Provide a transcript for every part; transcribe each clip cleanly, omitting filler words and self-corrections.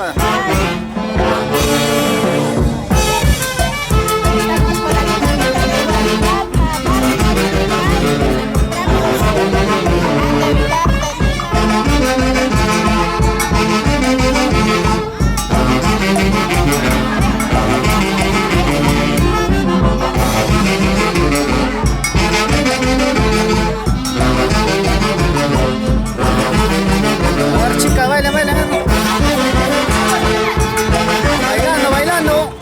pa. A ver, chica, baila, baila, baila. Bailando, bailando.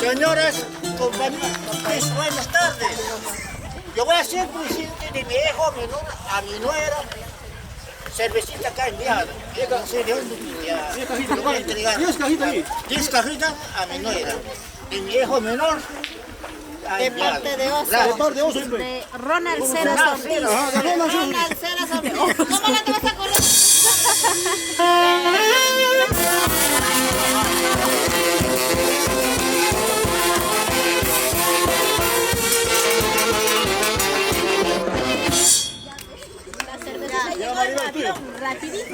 Señoras, compañeros, buenas tardes. Yo voy a ser presidente de mi hijo menor a mi nuera. Cervecita acá enviada. En serio, ya. Le voy a entregar 10 cajitas a mi nuera. De mi hijo menor. De parte de Oso. De parte de Oso. De Ronald Ceras Ortiz. Ronald Ceras Ortiz. ¿Cómo no te vas a correr?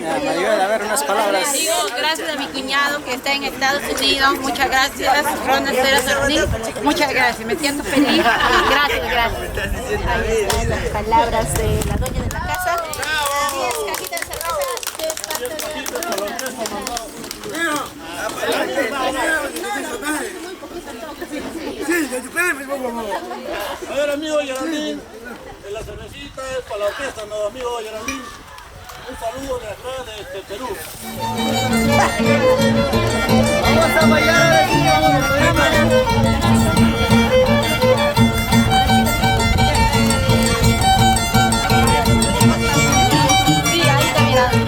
Maribel, a ver unas palabras. Digo gracias a mi cuñado que está en Estados Unidos. Muchas gracias, Ronald Ceras Ortiz. Muchas gracias, me siento feliz. Gracias, gracias. Ahí están las palabras de la dueña de la casa. 10 cajitas de cerveza de parte A ver, amigo Geraldín, de la cervecita es para la orquesta, ¿no, amigo Geraldín? Un saludo de acá de Perú. Vamos a bailar, vamos a bailar. Sí, ahí está mirando.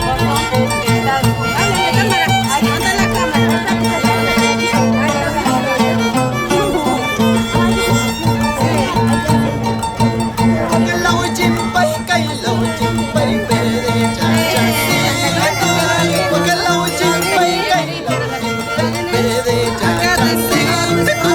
Dale la cámara, ahí está la cámara. Acá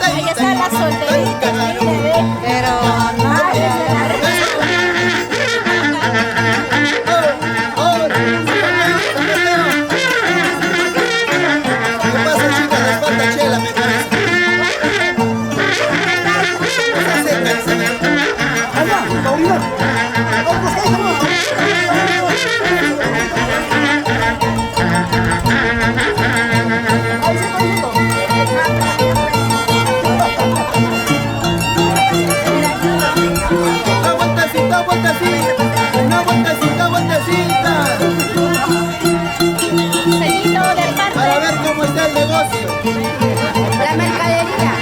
Ahí está la solterita, pero no. ¿Qué pasa, chicas? Les falta chela, me parece. Una vueltecita, Seguido del parque. para ver cómo está el negocio. La mercadería.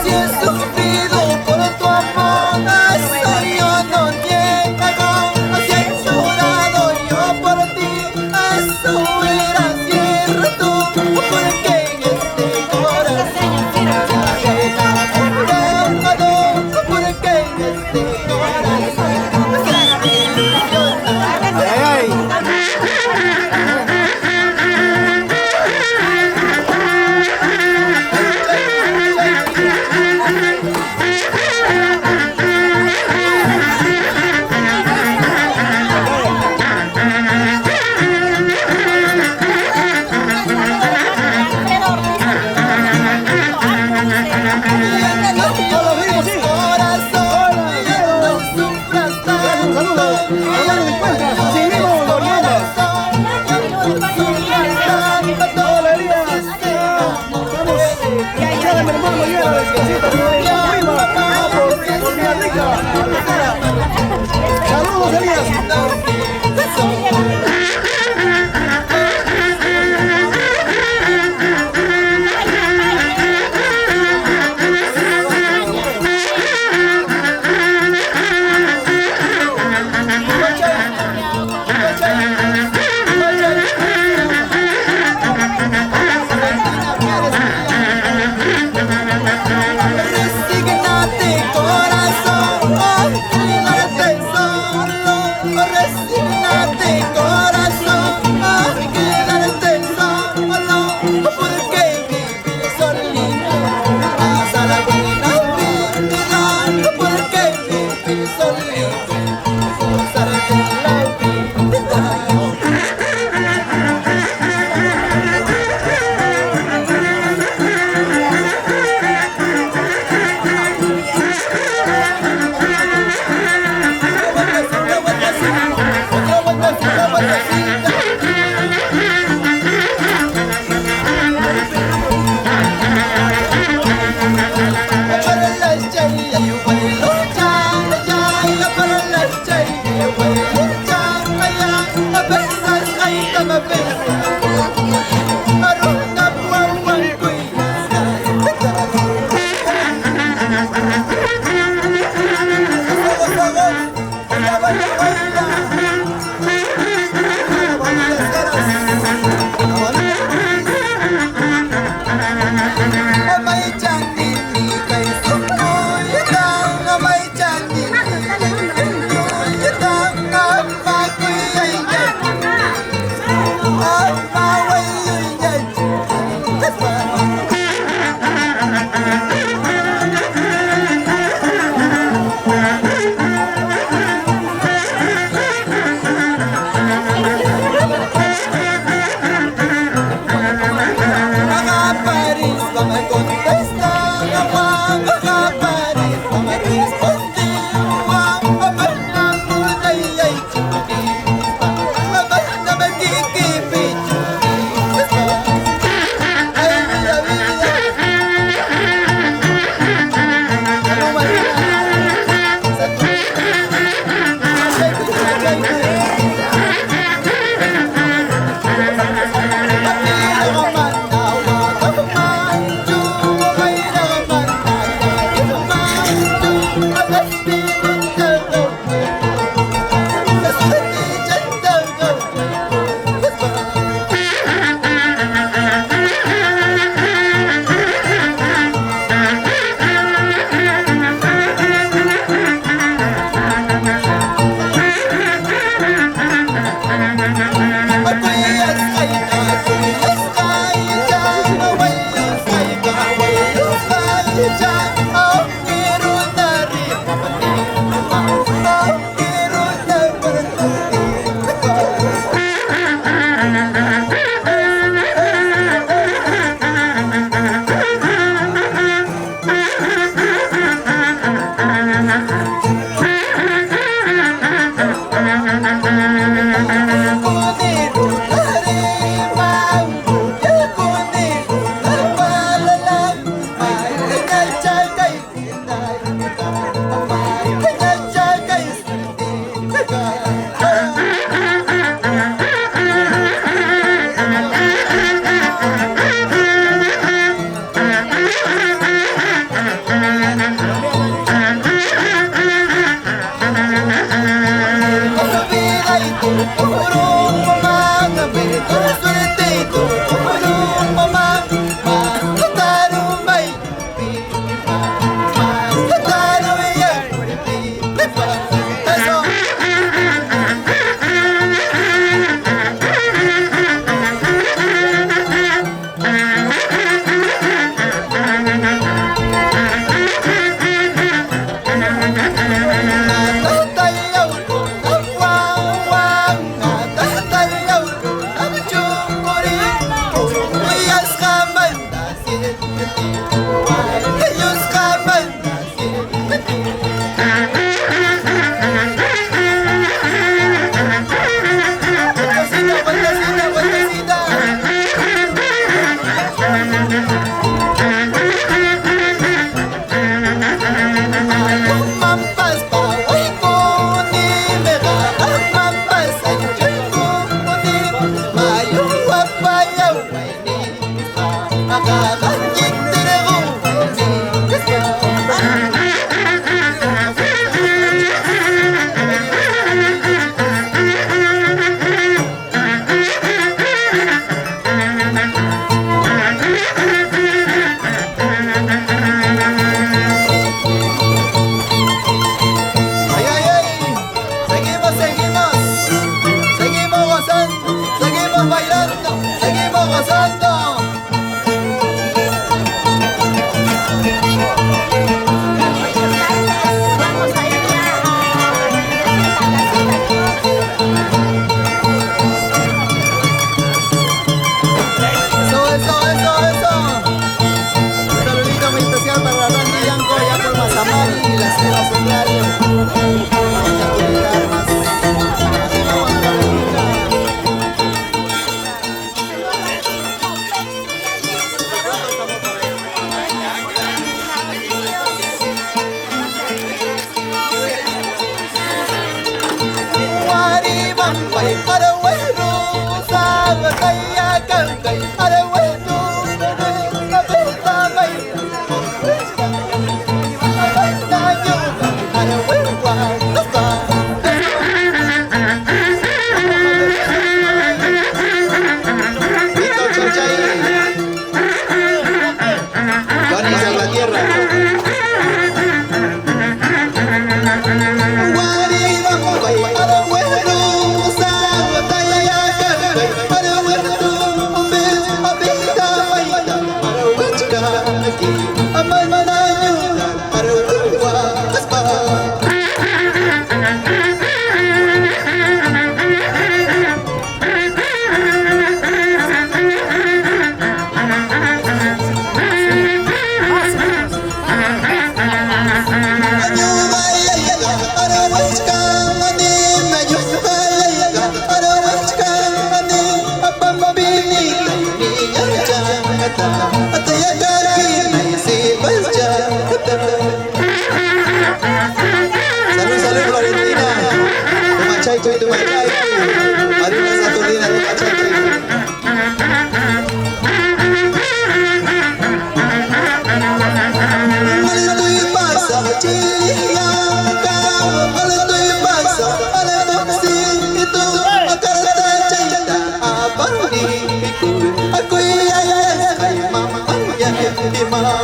Si he sufrido por tu amor, eso yo no niego. Si he llorado yo por ti, eso era cierto. Porque en este corazón ya he enamorado. Porque en este corazón Saludos, Elías. Resígnate, corazón, quédate solo. Resignate, corazón, quédate solo. Porque vivir solito pasa la buena vida. Porque vivir solito gozar de la vida. Amay chandi ni kay sumoy, amay chandi. Wow. machay choy tu machay harina satu dina tu machay Malay pasa chiya ka malay pasa malay si itu akarta chayda abani aku ya ay mama ya mama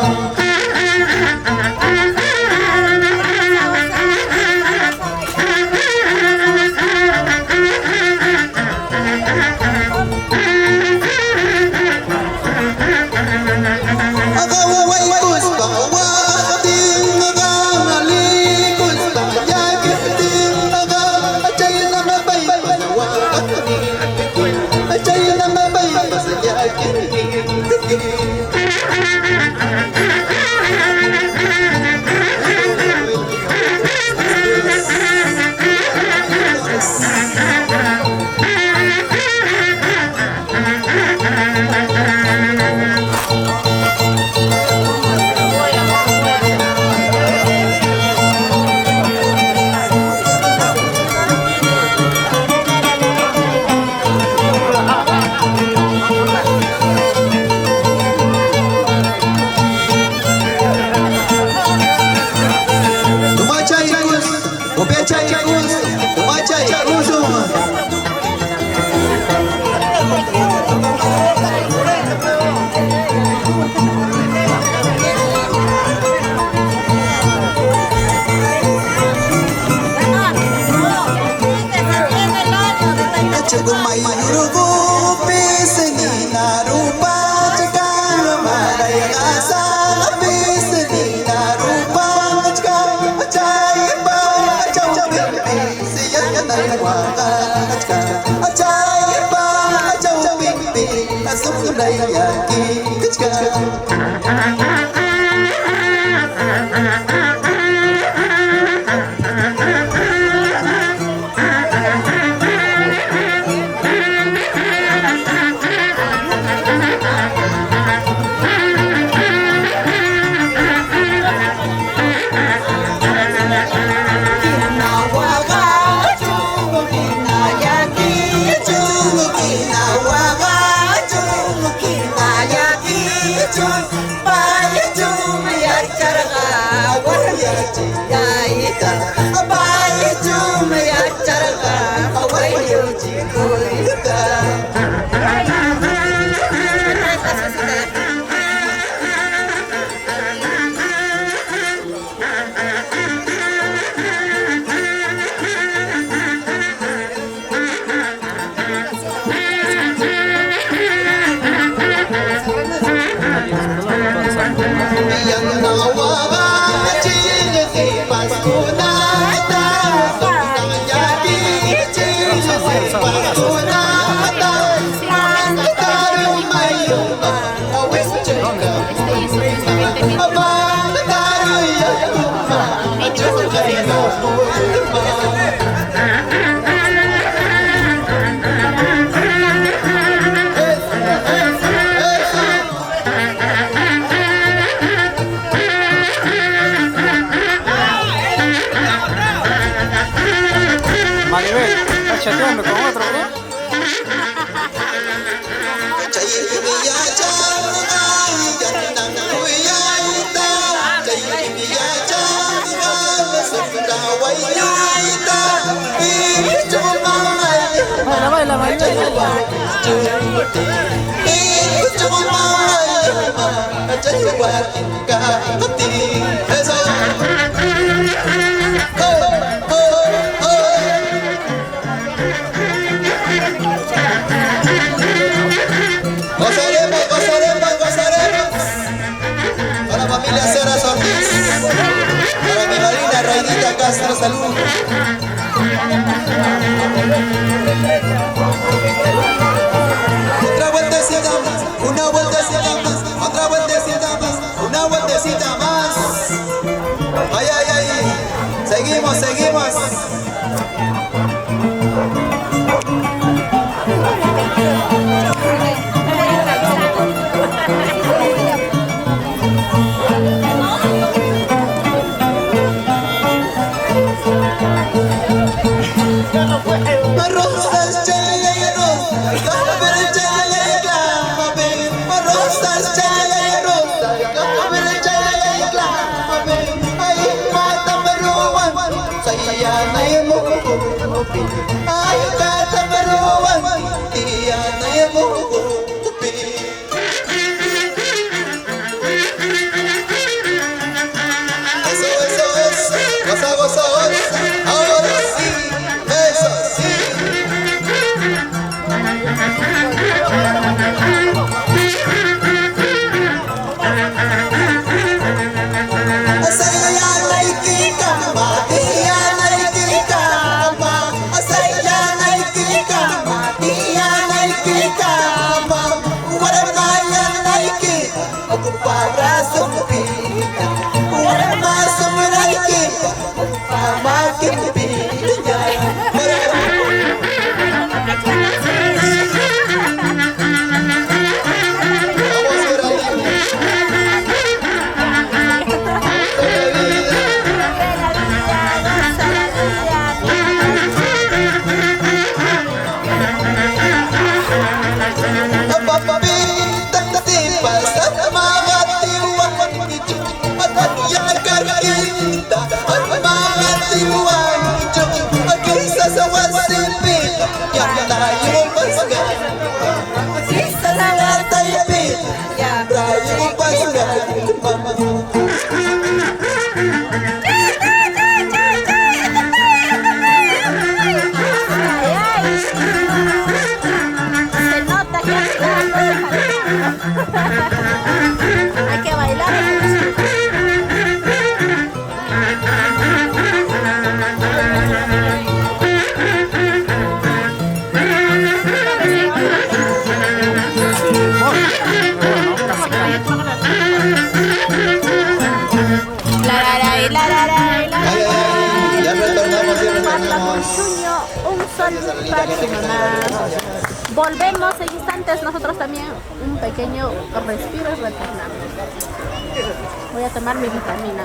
Maribel, ¿estás chateando con otro, bro? Baila, Maribel. Gozaremos. Para la familia Cera Ortiz. Para mi madrina Reinita Castro, salud. Otra vueltecita más, una vueltecita más, otra vueltecita más, una vueltecita más. Ay, ay, ay. Seguimos. Rosas chayayros, kamer chayayla, mame. Rosas chayayros, kamer chayayla, mame. Ay mata meruan, saya naimu kupi. Ay kata meruan, dia naimu kupi. Goza, goza, goza, ahora sí, eso sí. Saya naiki kama, dia naiki kama. Saya naiki kama, dia naiki kama. Warna naiki, aku para sumpita. Warna sumraiki, makin pinja. Hay que bailar. Ya retornamos, ya retornamos. Un sol próximo más. Volvemos en instantes, nosotros también un pequeño respiro y retornamos. Voy a tomar mi vitamina.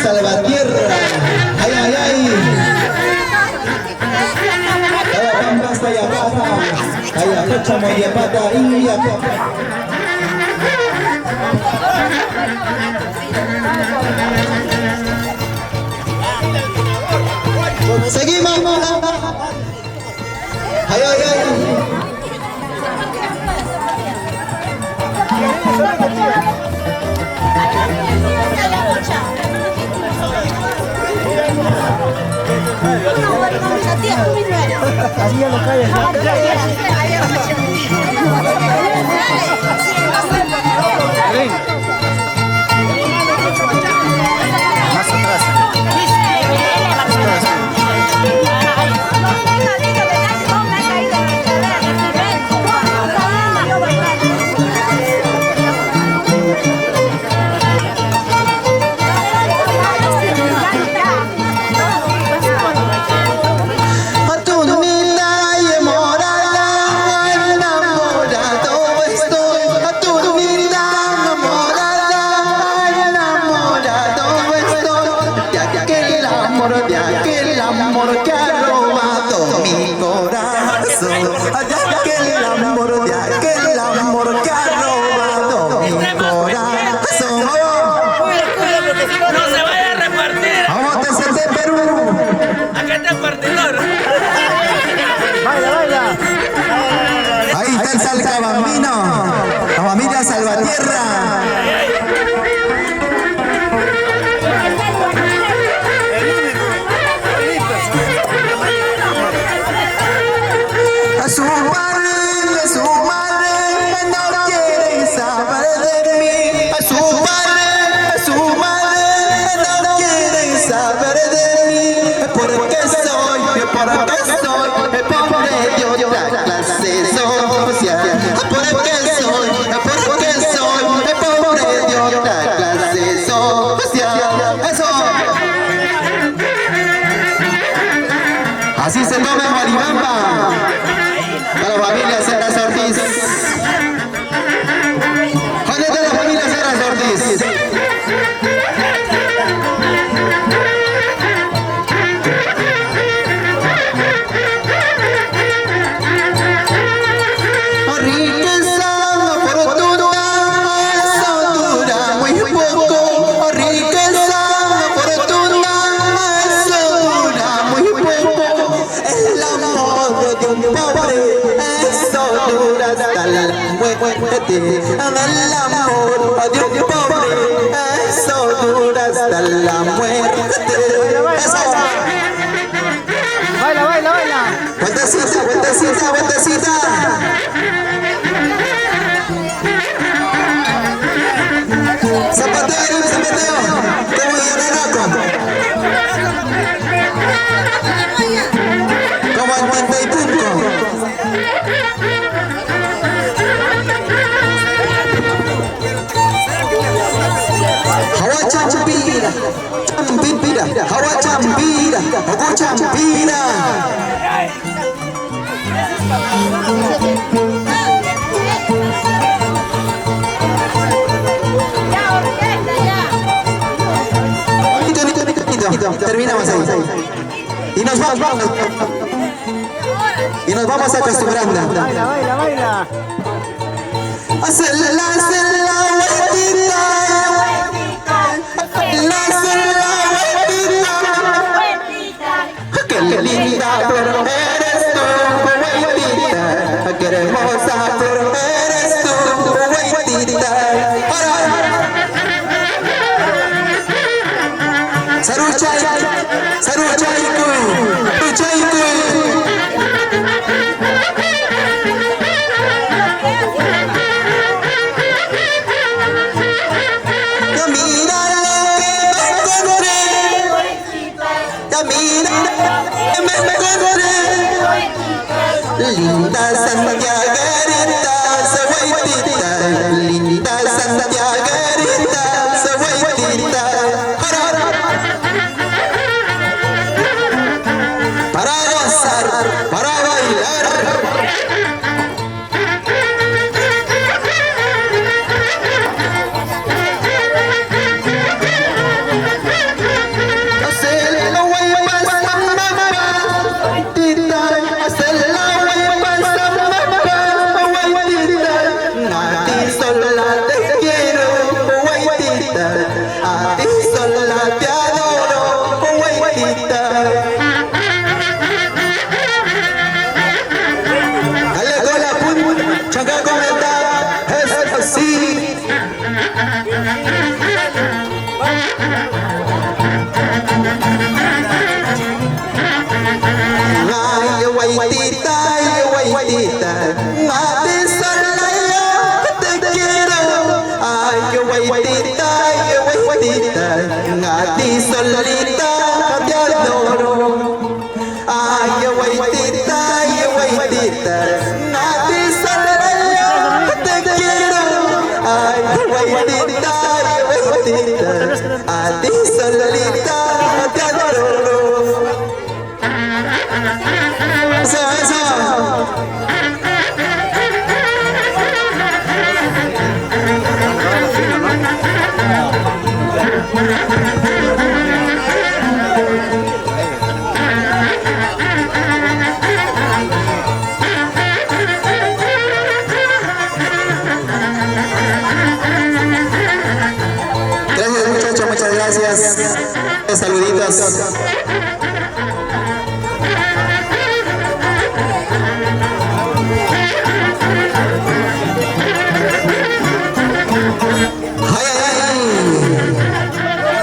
Salvatierra. Ay, ay, ay. Pampas Tayapata, Tayapacha Moyapata, India. Seguimos. Ay, ay, ay. Más atrás. Ahí está el Salcabambino, la familia Salvatierra. A su madre no quieren saber de mí. A su madre no quieren saber de mí. Porque soy pobre de otra clase social. Porque soy pobre de otra clase social. Eso. Así se toma en Maribamba. Para la familia Saras Ortiz. ¿Dónde está la familia Saras Ortiz? Riqueza, fortuna, eso dura muy poco. Riqueza, fortuna, eso dura muy poco. El amor de un pobre, eso dura hasta la muerte. El amor de un pobre, eso dura hasta la muerte. Eso. Baila, baila, baila. Vueltecita. Zapateo, como Yaranaco. Como el Puente y Punco. Hawa champira, hawa champira, hawa champira. Terminamos ahí. Y nos vamos acostumbrando. Baila, baila, baila. Hacer la vueltita. Qué linda, pero eres tú, vueltita. Qué hermosa, pero eres tú, vueltita. Saruchaiku. Linda Santiagarita. a ti sola yo te quiero. Ay, yo guaitita, a ti solita te adoro. Ay, yo guaitita, a ti sola yo te quiero. Ay, yo guaitita, a ti solita te adoro. Eso. Gracias muchachos, muchas gracias. Saluditos.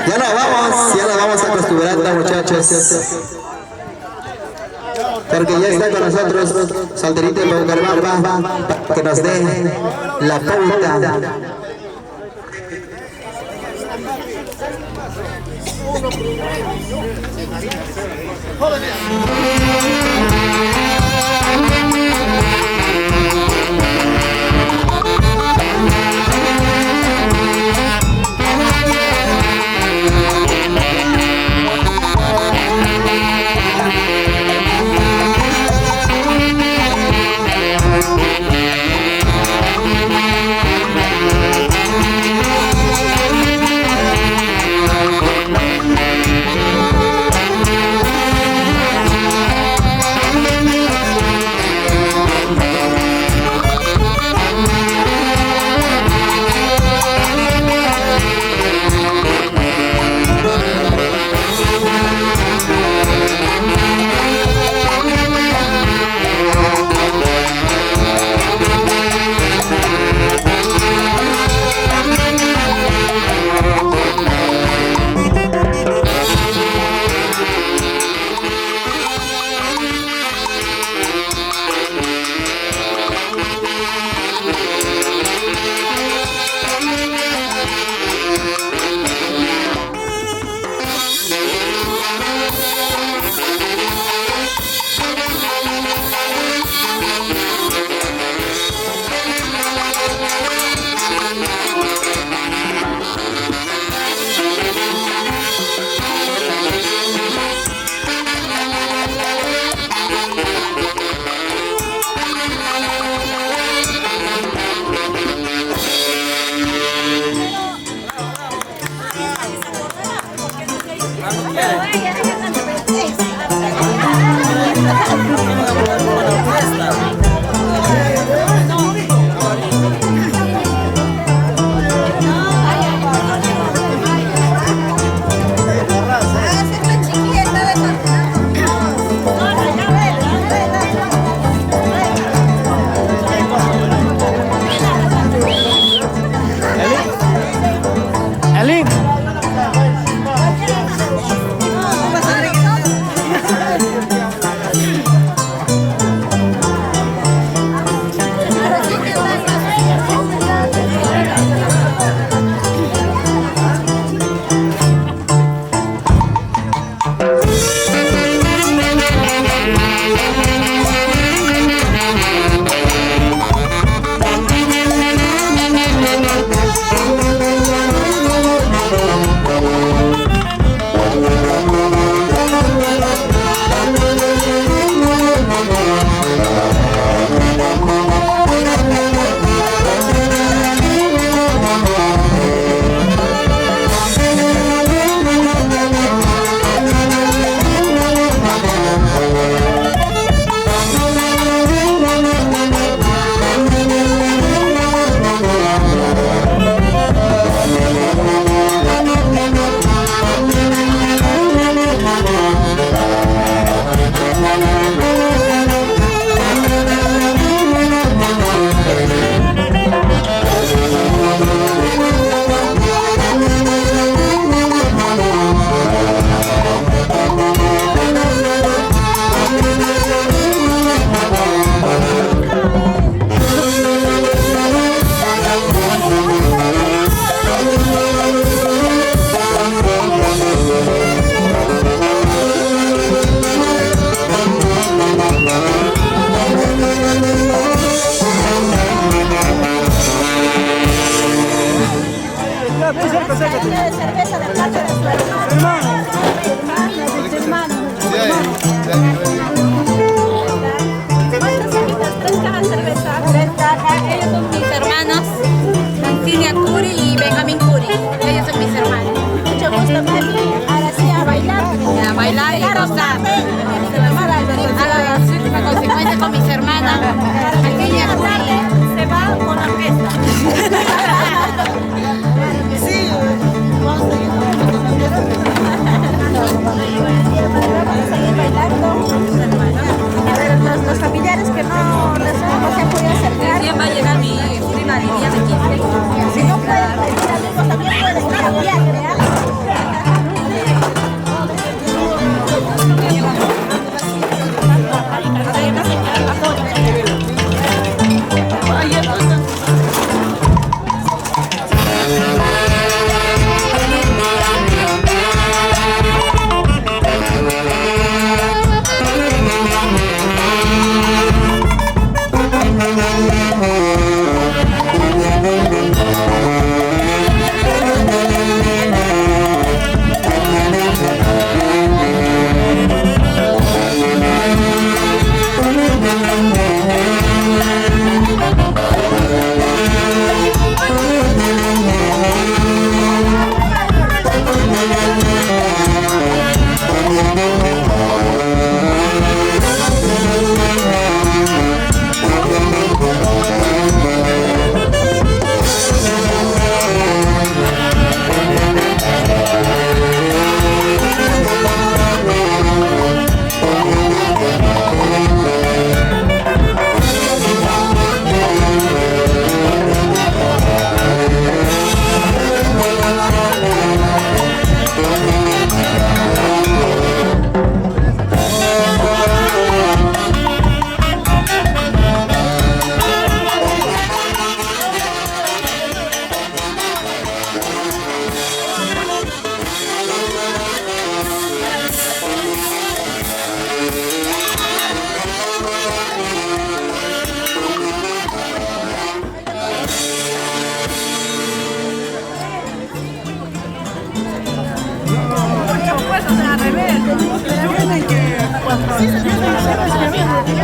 Ya nos vamos acostumbrando, muchachos. Porque ya está con nosotros Solterito de Bucaramanga para que nos dé la pauta. mascarilla de cerveza de parte de su hermano. ¿Cuántas cajitas? 3 cajas de cerveza. 3 cajas. Ellos son mis hermanos, Cilia Curi y Benjamín Curi. Ellos son mis hermanos. Mucho gusto, mami. Ahora sí, a bailar. A bailar y gozar. A la consecuencia con mis hermanas. Cilia Curi. Se va con orquesta. Sí. Vamos a seguir bailando. A ver, los familiares que no se han podido acercar. Recién va a llegar mi prima Lidia de 15. Si no pueden venir amigos, también pueden ir a viaje,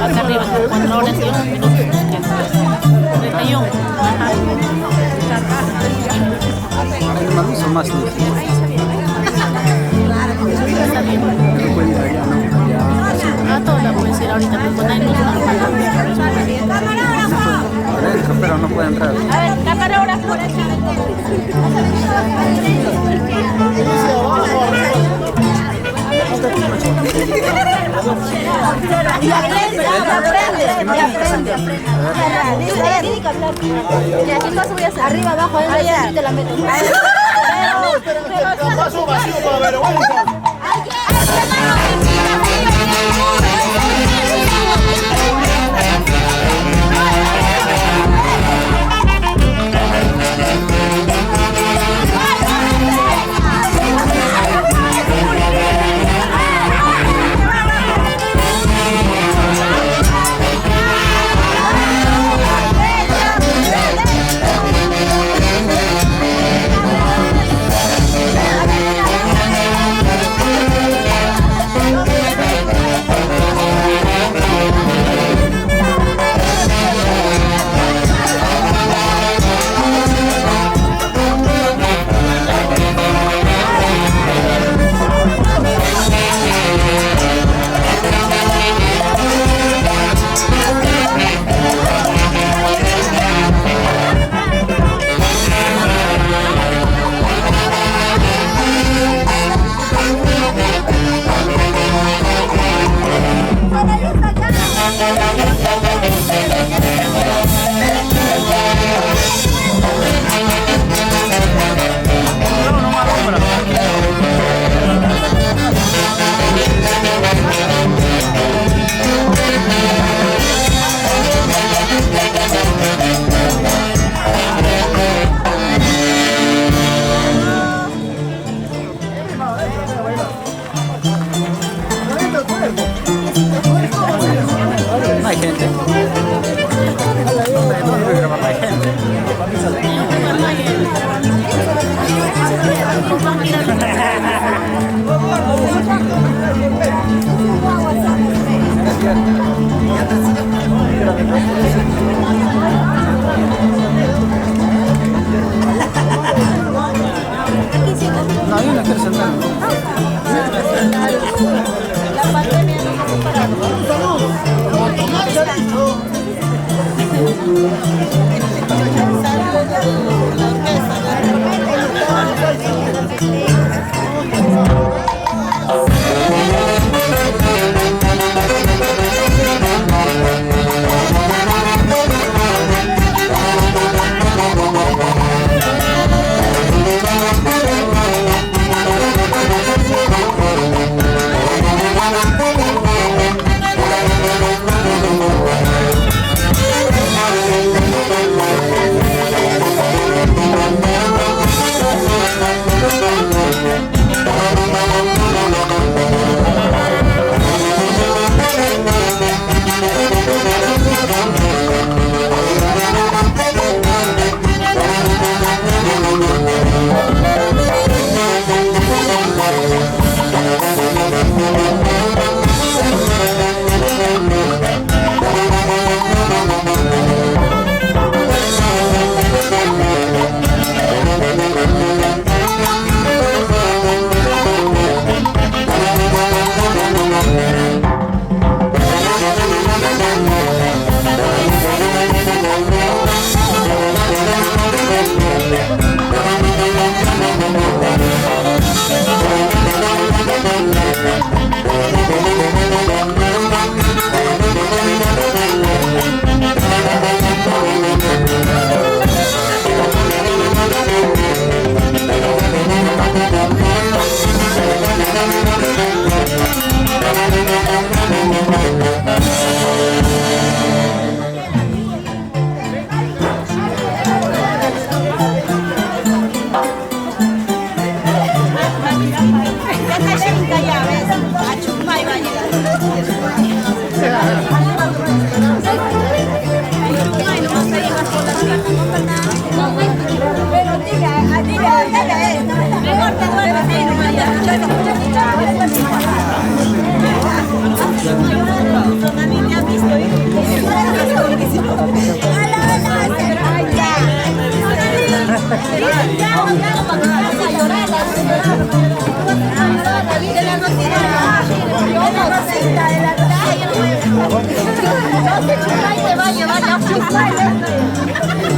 Acá arriba, 4 horas y 1 minuto. 31. Son más luz. A todos la puedes ir ahorita, pero no hay luz. Adentro, pero no puede entrar. A ver, camarógrafo, por aquí. Y aprende. Y aquí cosa voy a hacer. Arriba, abajo, allá. Te la meto. Paso vacío para vergüenza.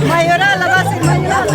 Mayoral, la base, Mayoral.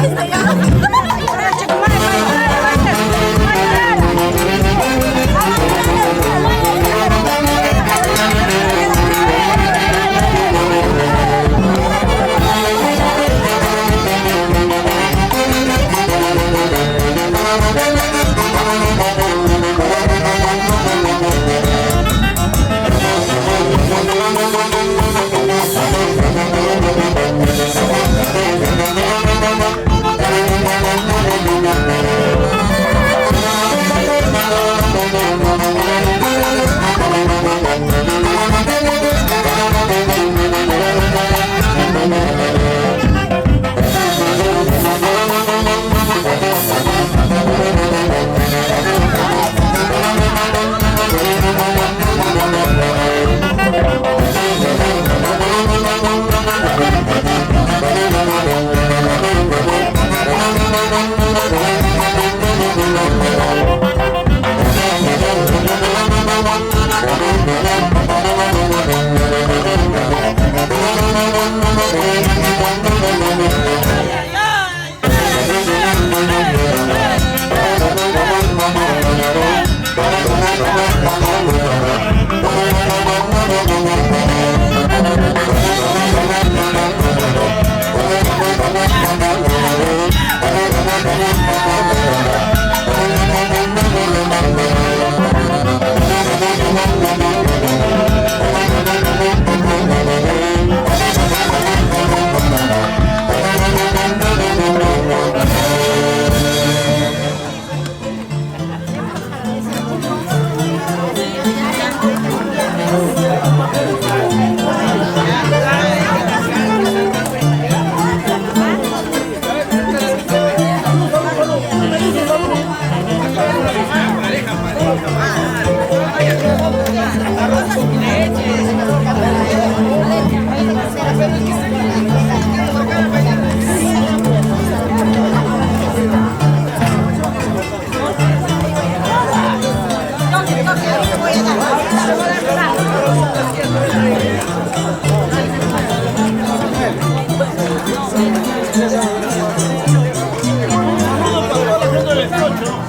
para toda la gente del 28.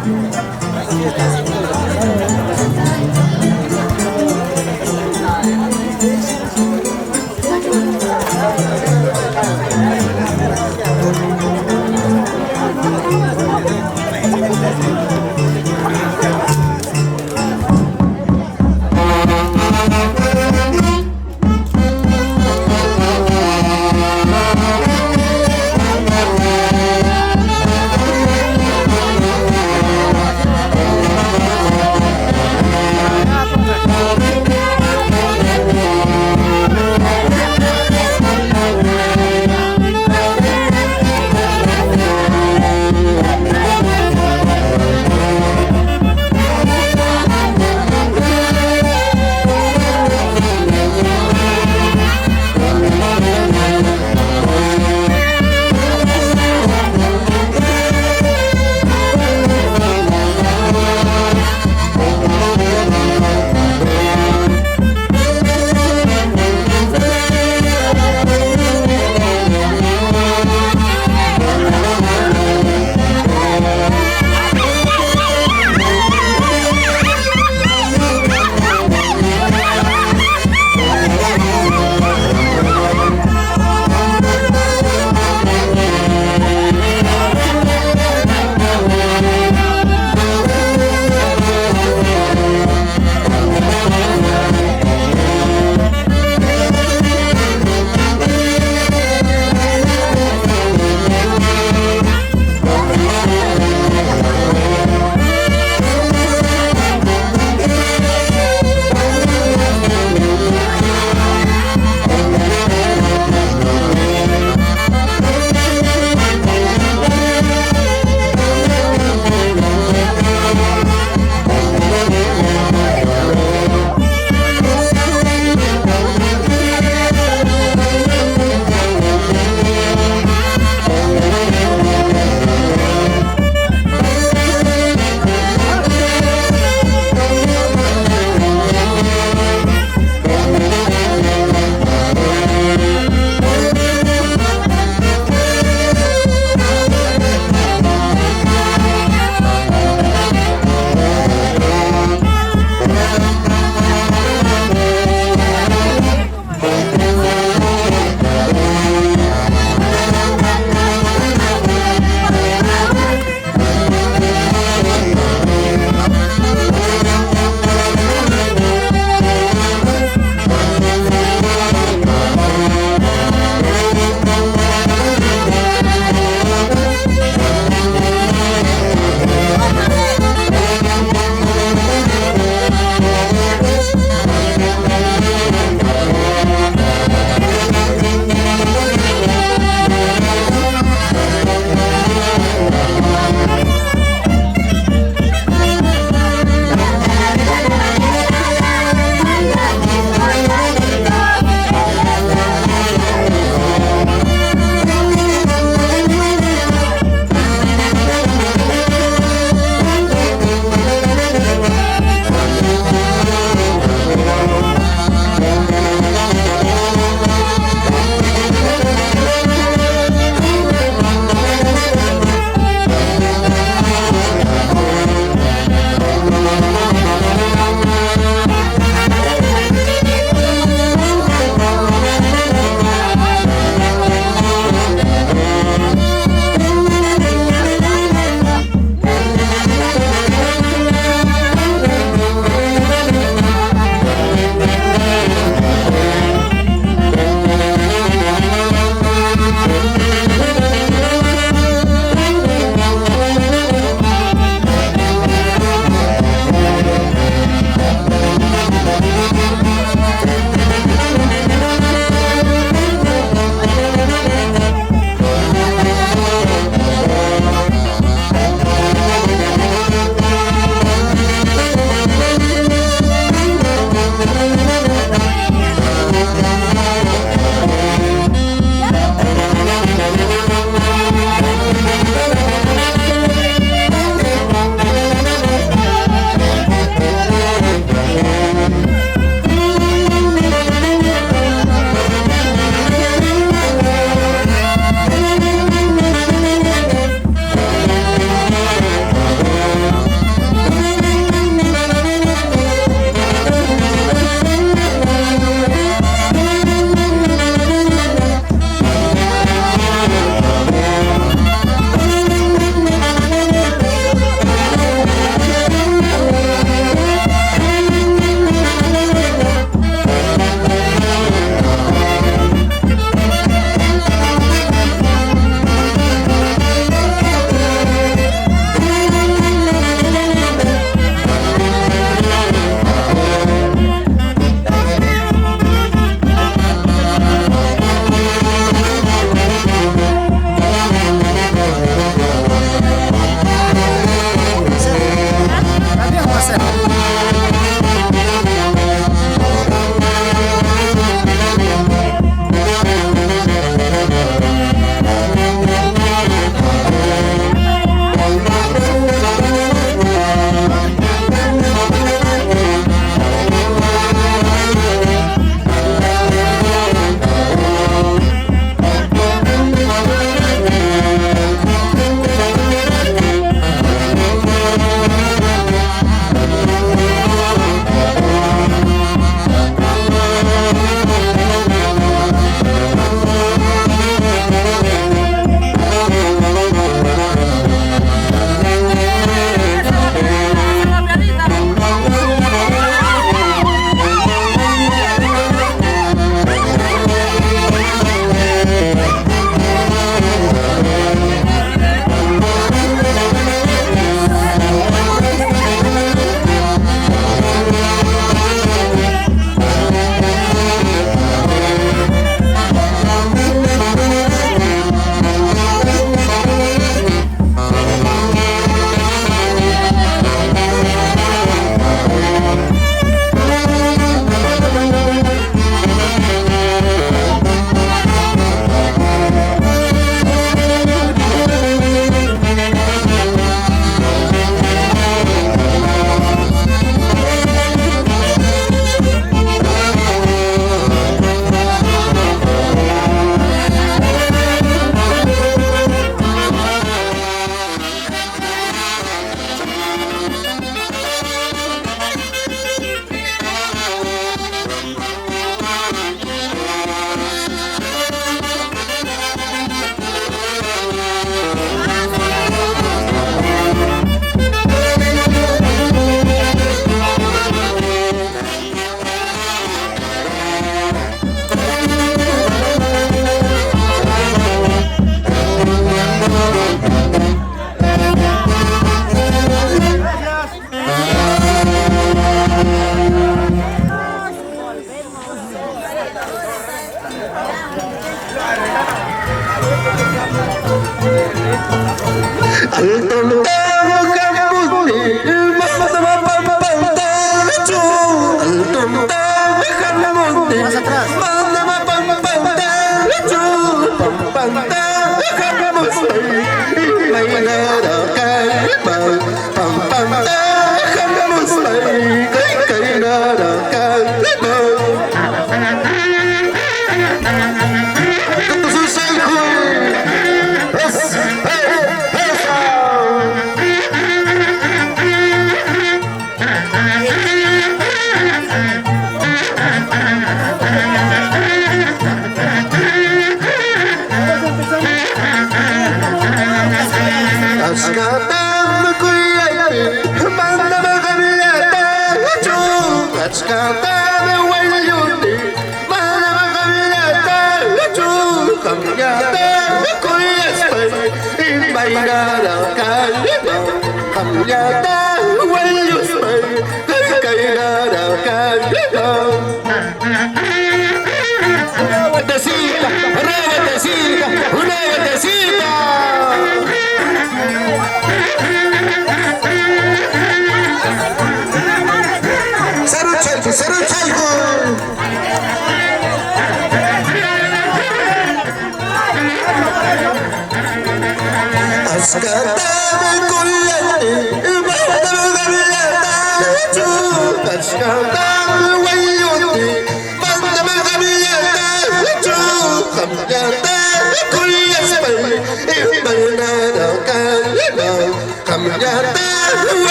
Más atrás.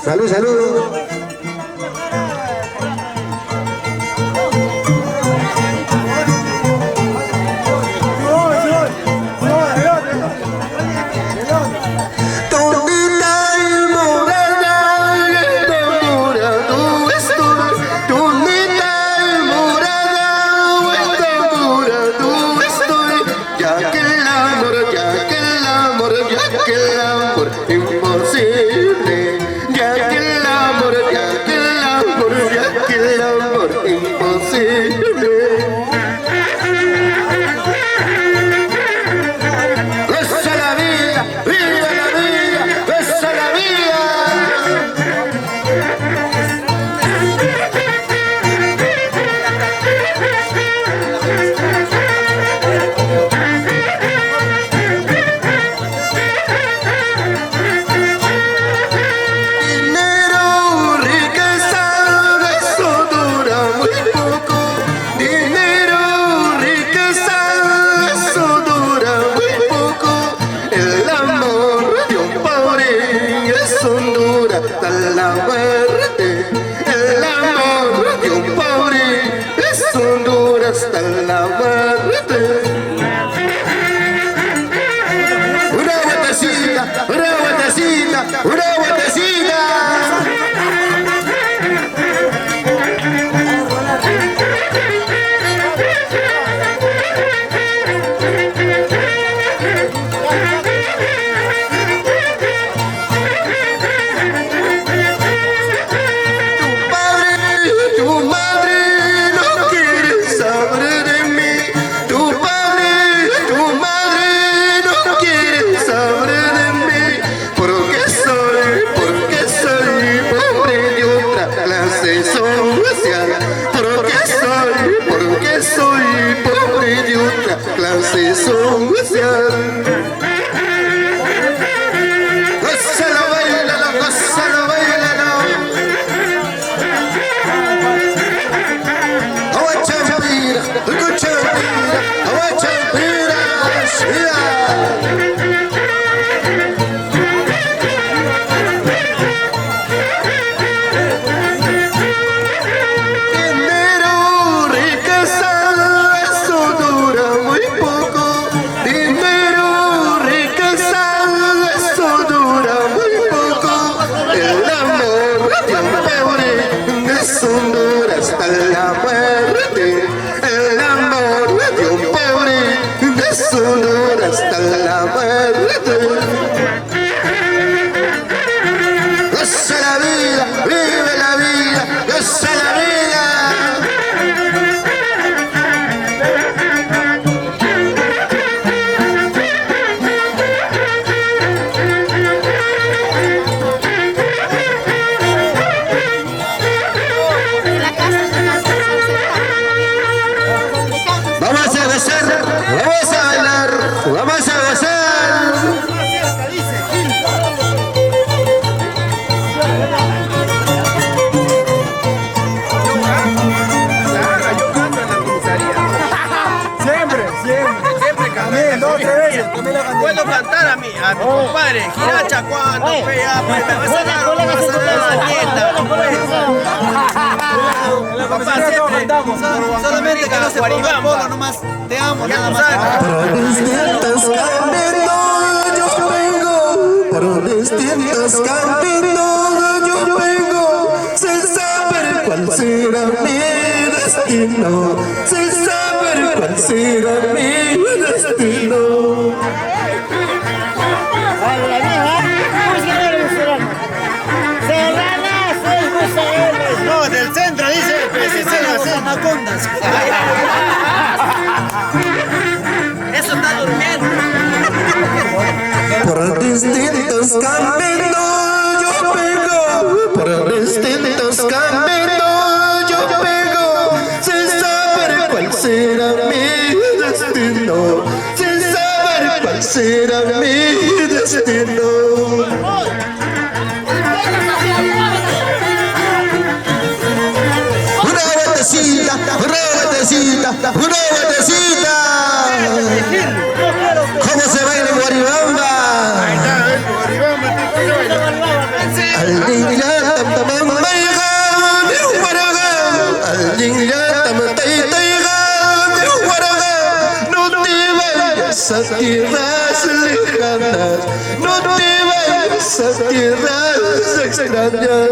Salud, salud. a mi compadre, Giracha, cuando pega, pues me vas a dar una dieta, papá, siempre, solamente que no se ponga polo nomás, te amo, nada más. Por distintos caminos yo vengo, por distintos caminos yo vengo, sin saber cuál será mi destino, sin saber cuál será mi destino. No, del centro dice, Anacondas. Eso está durmiendo. Por distintos caminos yo vengo, por distintos caminos yo vengo, sin saber cuál será mi destino, sin saber cuál será mi destino. Una vueltecita. ¿Cómo se baila en Guaribamba? Al niña tam maiga de Guaraga, al niña tam taiga de Guaraga. No te vayas a tierras lejanas, no te vayas a tierras extrañas.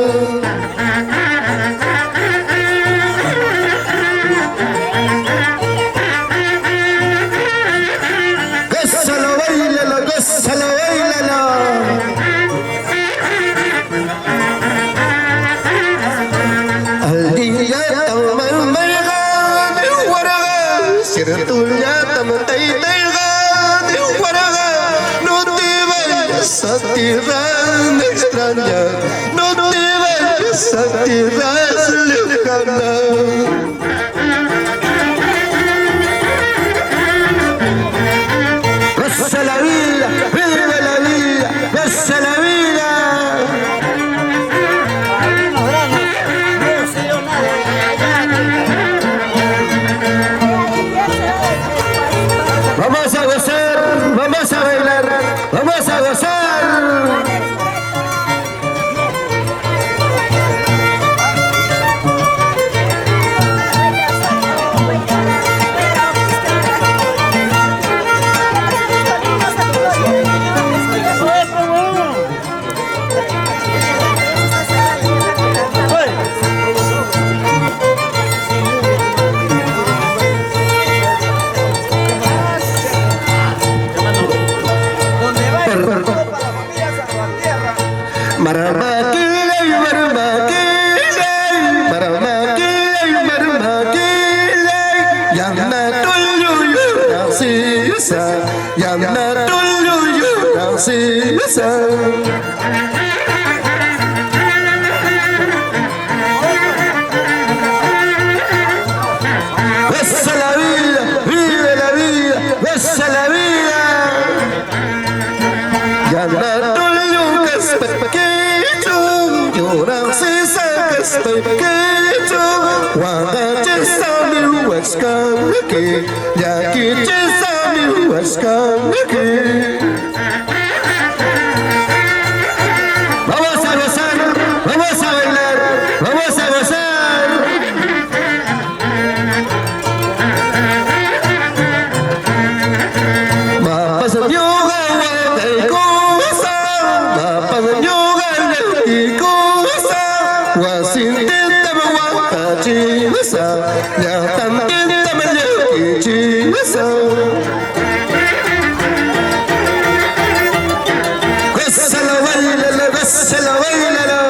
No te vayas a tierras extrañas, no te vayas a tierras lejanas. Goza la vida, vive la vida, goza la vida. Vamos a gozar, vamos a bailar, vamos a gozar. Goza la vida, vive la vida, goza la vida. Llama tuyo que estoy pequeño, llora si sabes que estoy pequeño. Guarda mi huescan aquí, ya aquí mi huescan aquí. Vamos a gozar, vamos a bailar, vamos a gozar. Mapas de yoga de cosa, mapas de yoga de cosa. Wasintita me guapachisa, ya tantita me llequichisa. Gózala, bailala, gózala, bailala.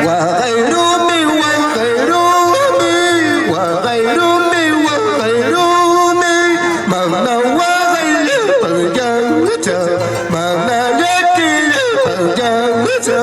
Wagairumi, wagairumi, wagairumi, wagairumi. Mana wagaile pagyangacha, mana yakile pagyangacha.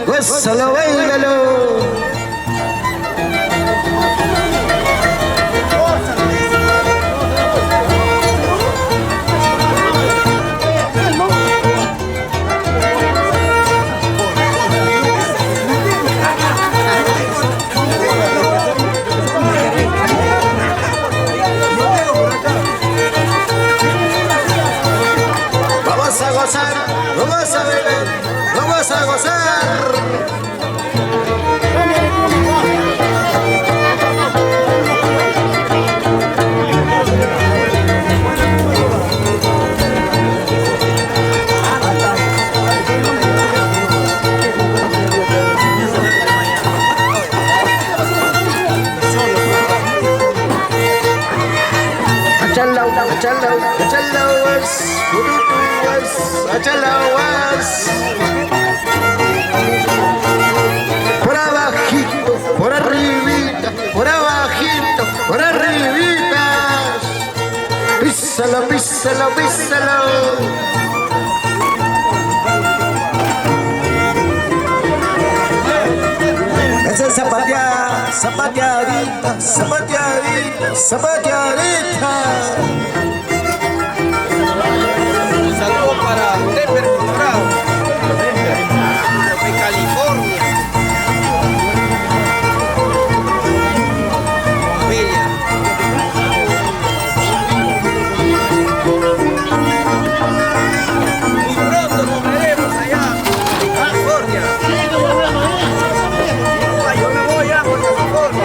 Gózalo, bailalo. Vamos a gozar, vamos a bailar, vamos a gozar. Por abajito, por arribita, por abajito, por arribita. Písalo, písalo, písalo. Ese es zapatear, zapateadita, zapateadita, zapateadita. Un saludo para Denver, Colorado, de California. Bella. Muy pronto nos veremos allá en California. Yo me voy a por California.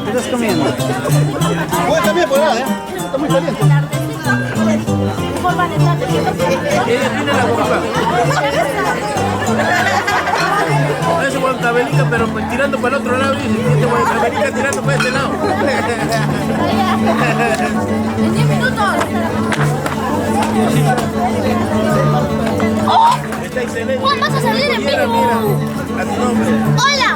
¿Qué estás comiendo? Voy también por allá, está muy caliente. Ella tiene la culpa. Parece guantavelica, pero tirando para el otro lado. Y guantavelica tirando para este lado. En 10 minutos. Está excelente. Juan, vas a salir en vivo. Mira, a tu nombre. ¡Hola!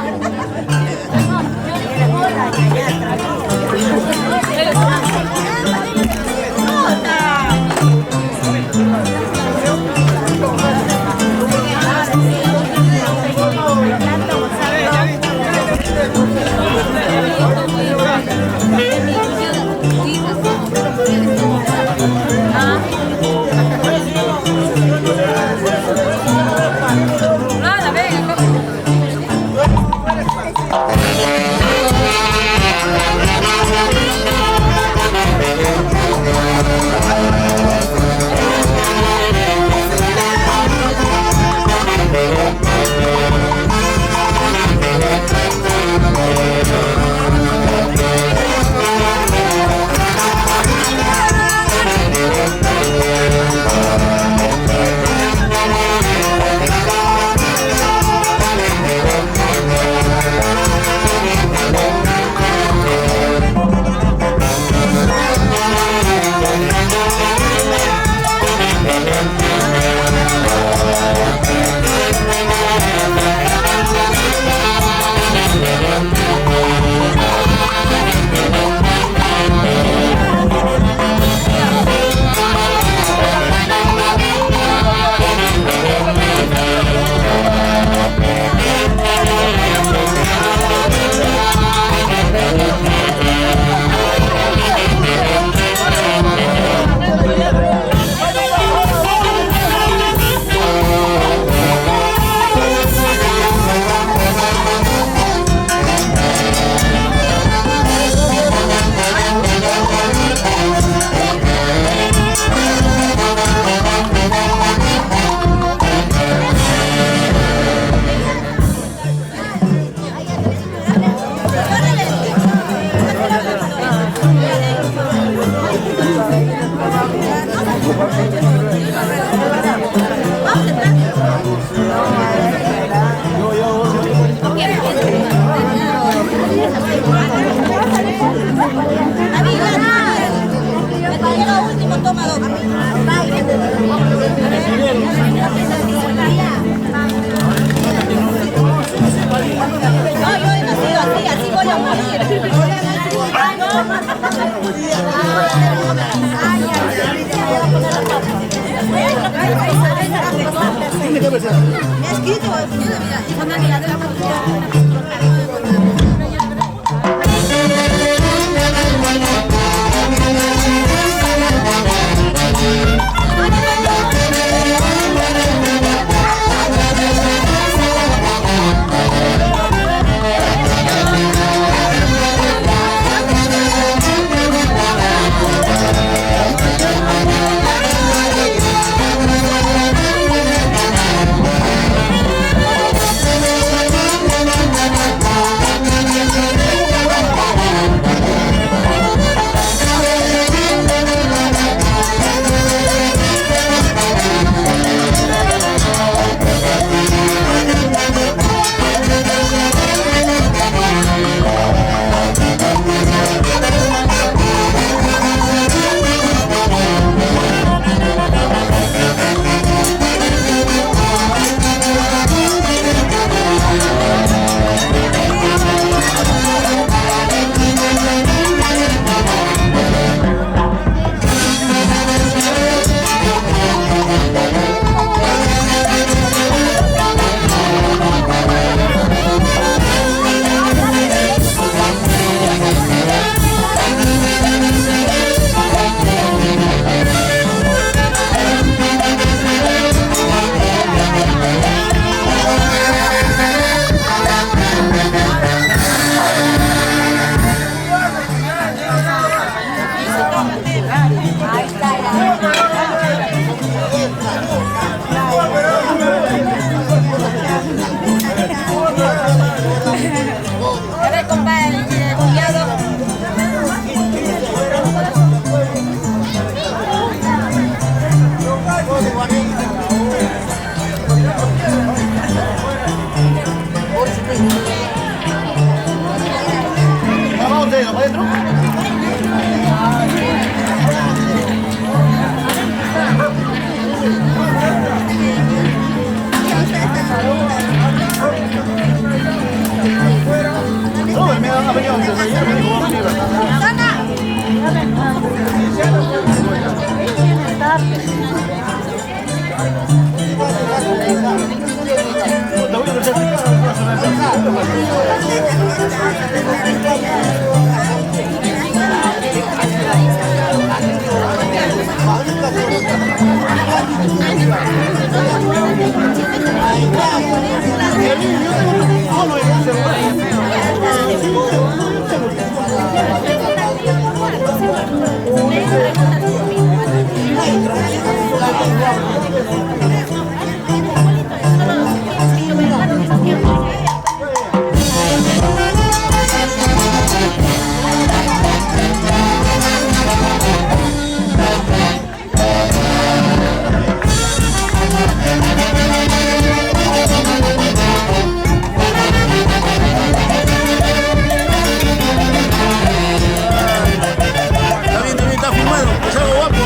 Está filmado, es algo guapo.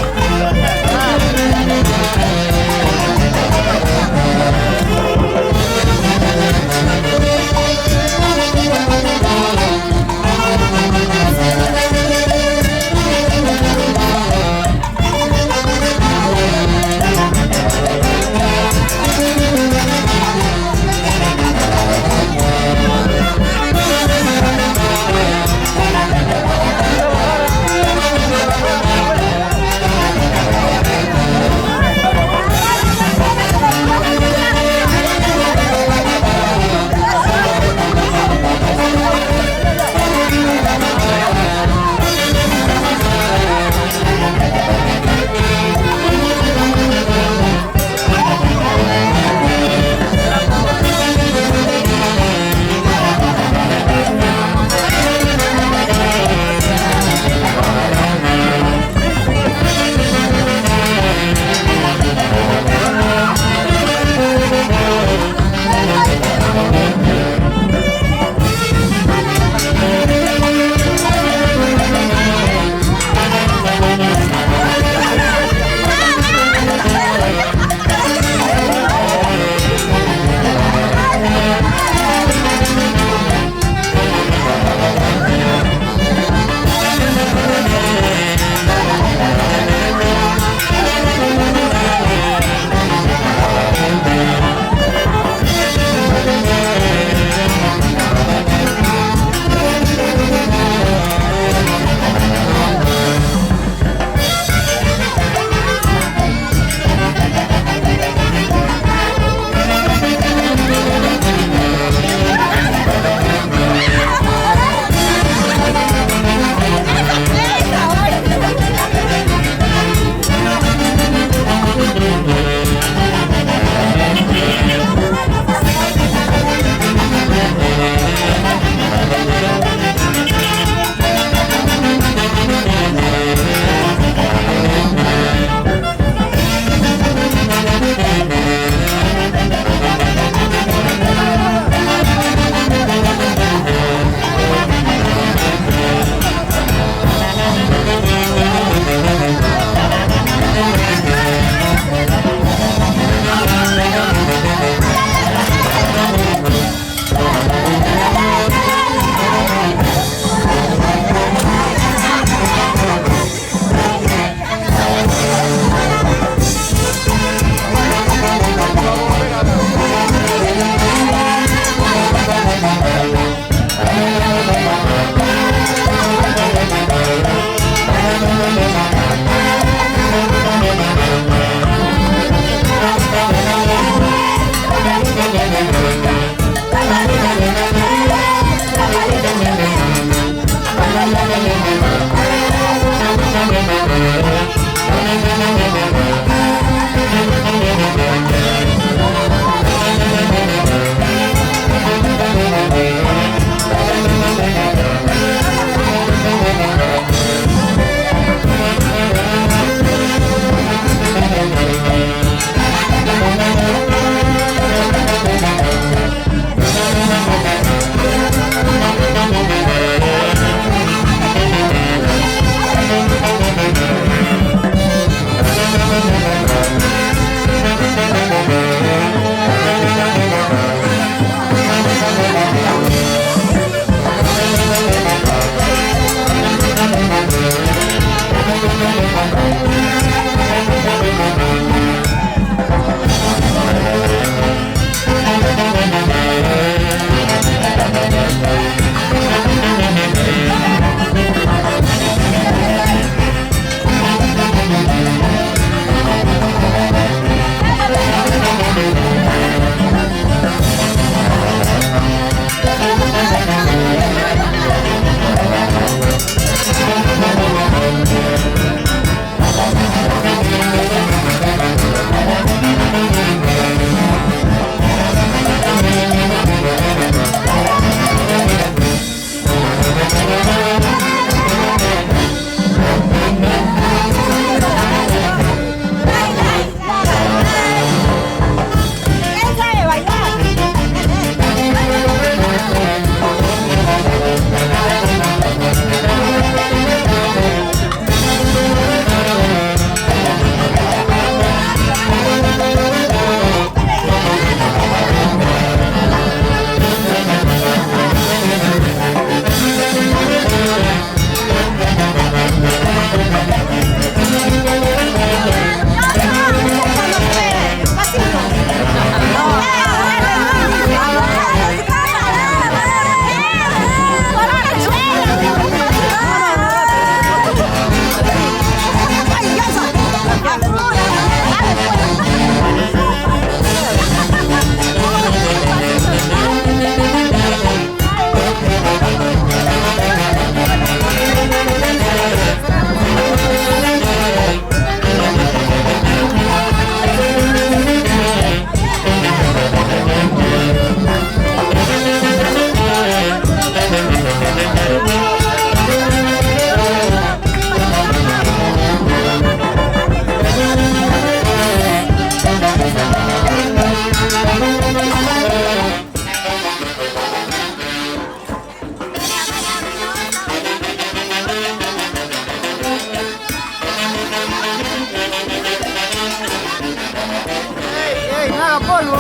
haga polvo.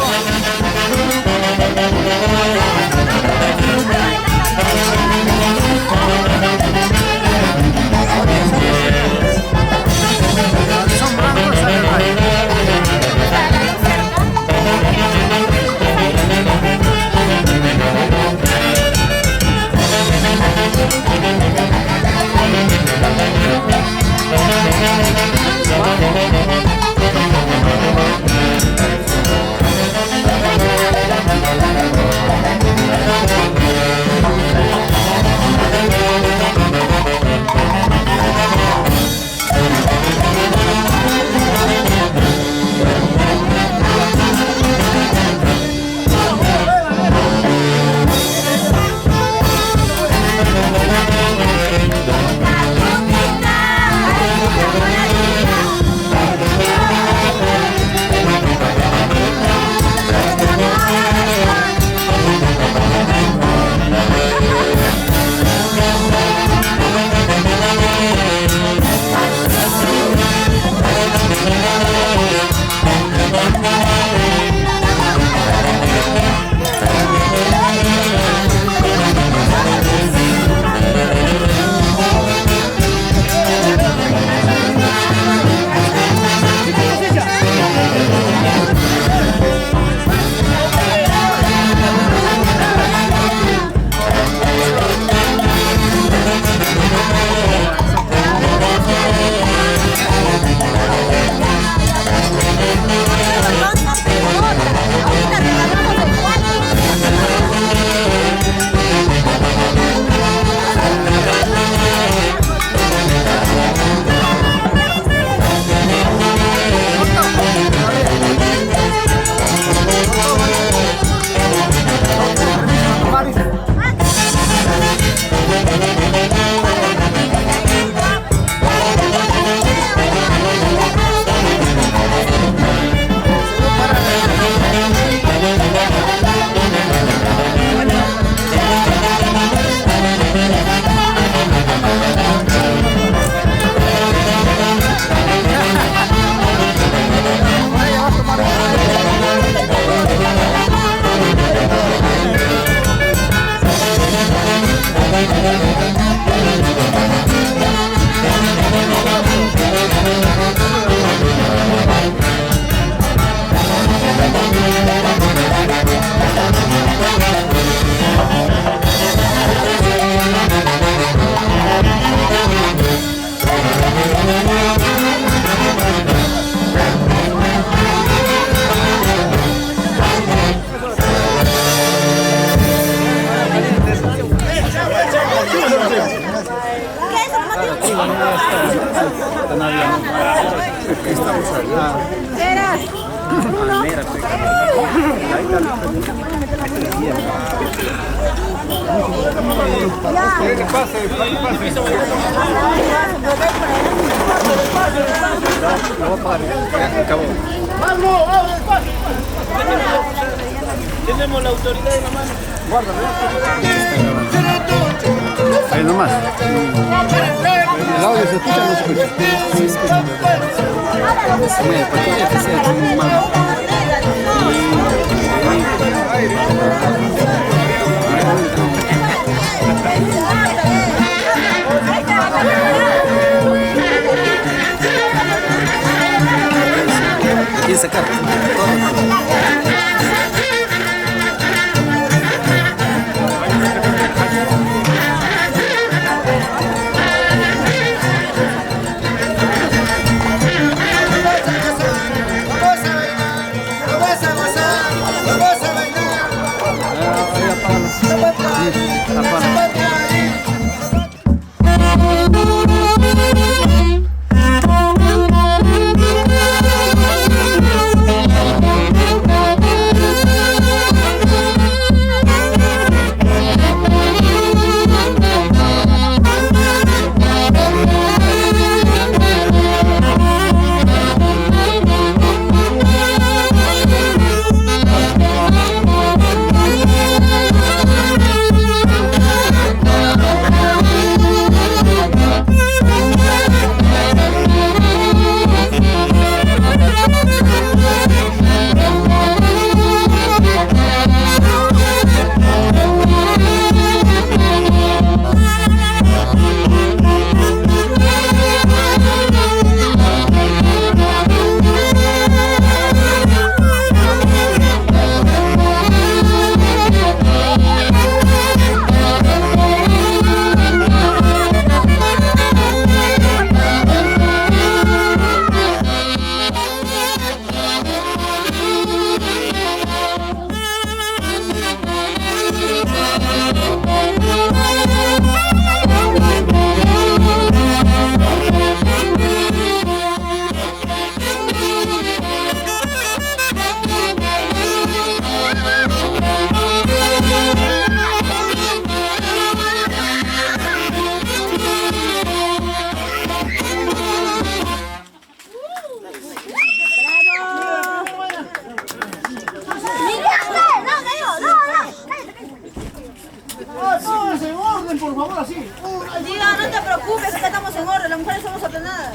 Son blancos, sale rayo. Tenemos la autoridad en la mano. Ahí nomás. El audio se escucha o no se escucha. Sí, se escucha. Y sacar Thank you. Todos en orden, por favor, así. Diga, no te preocupes, que estamos en orden, las mujeres somos ordenadas.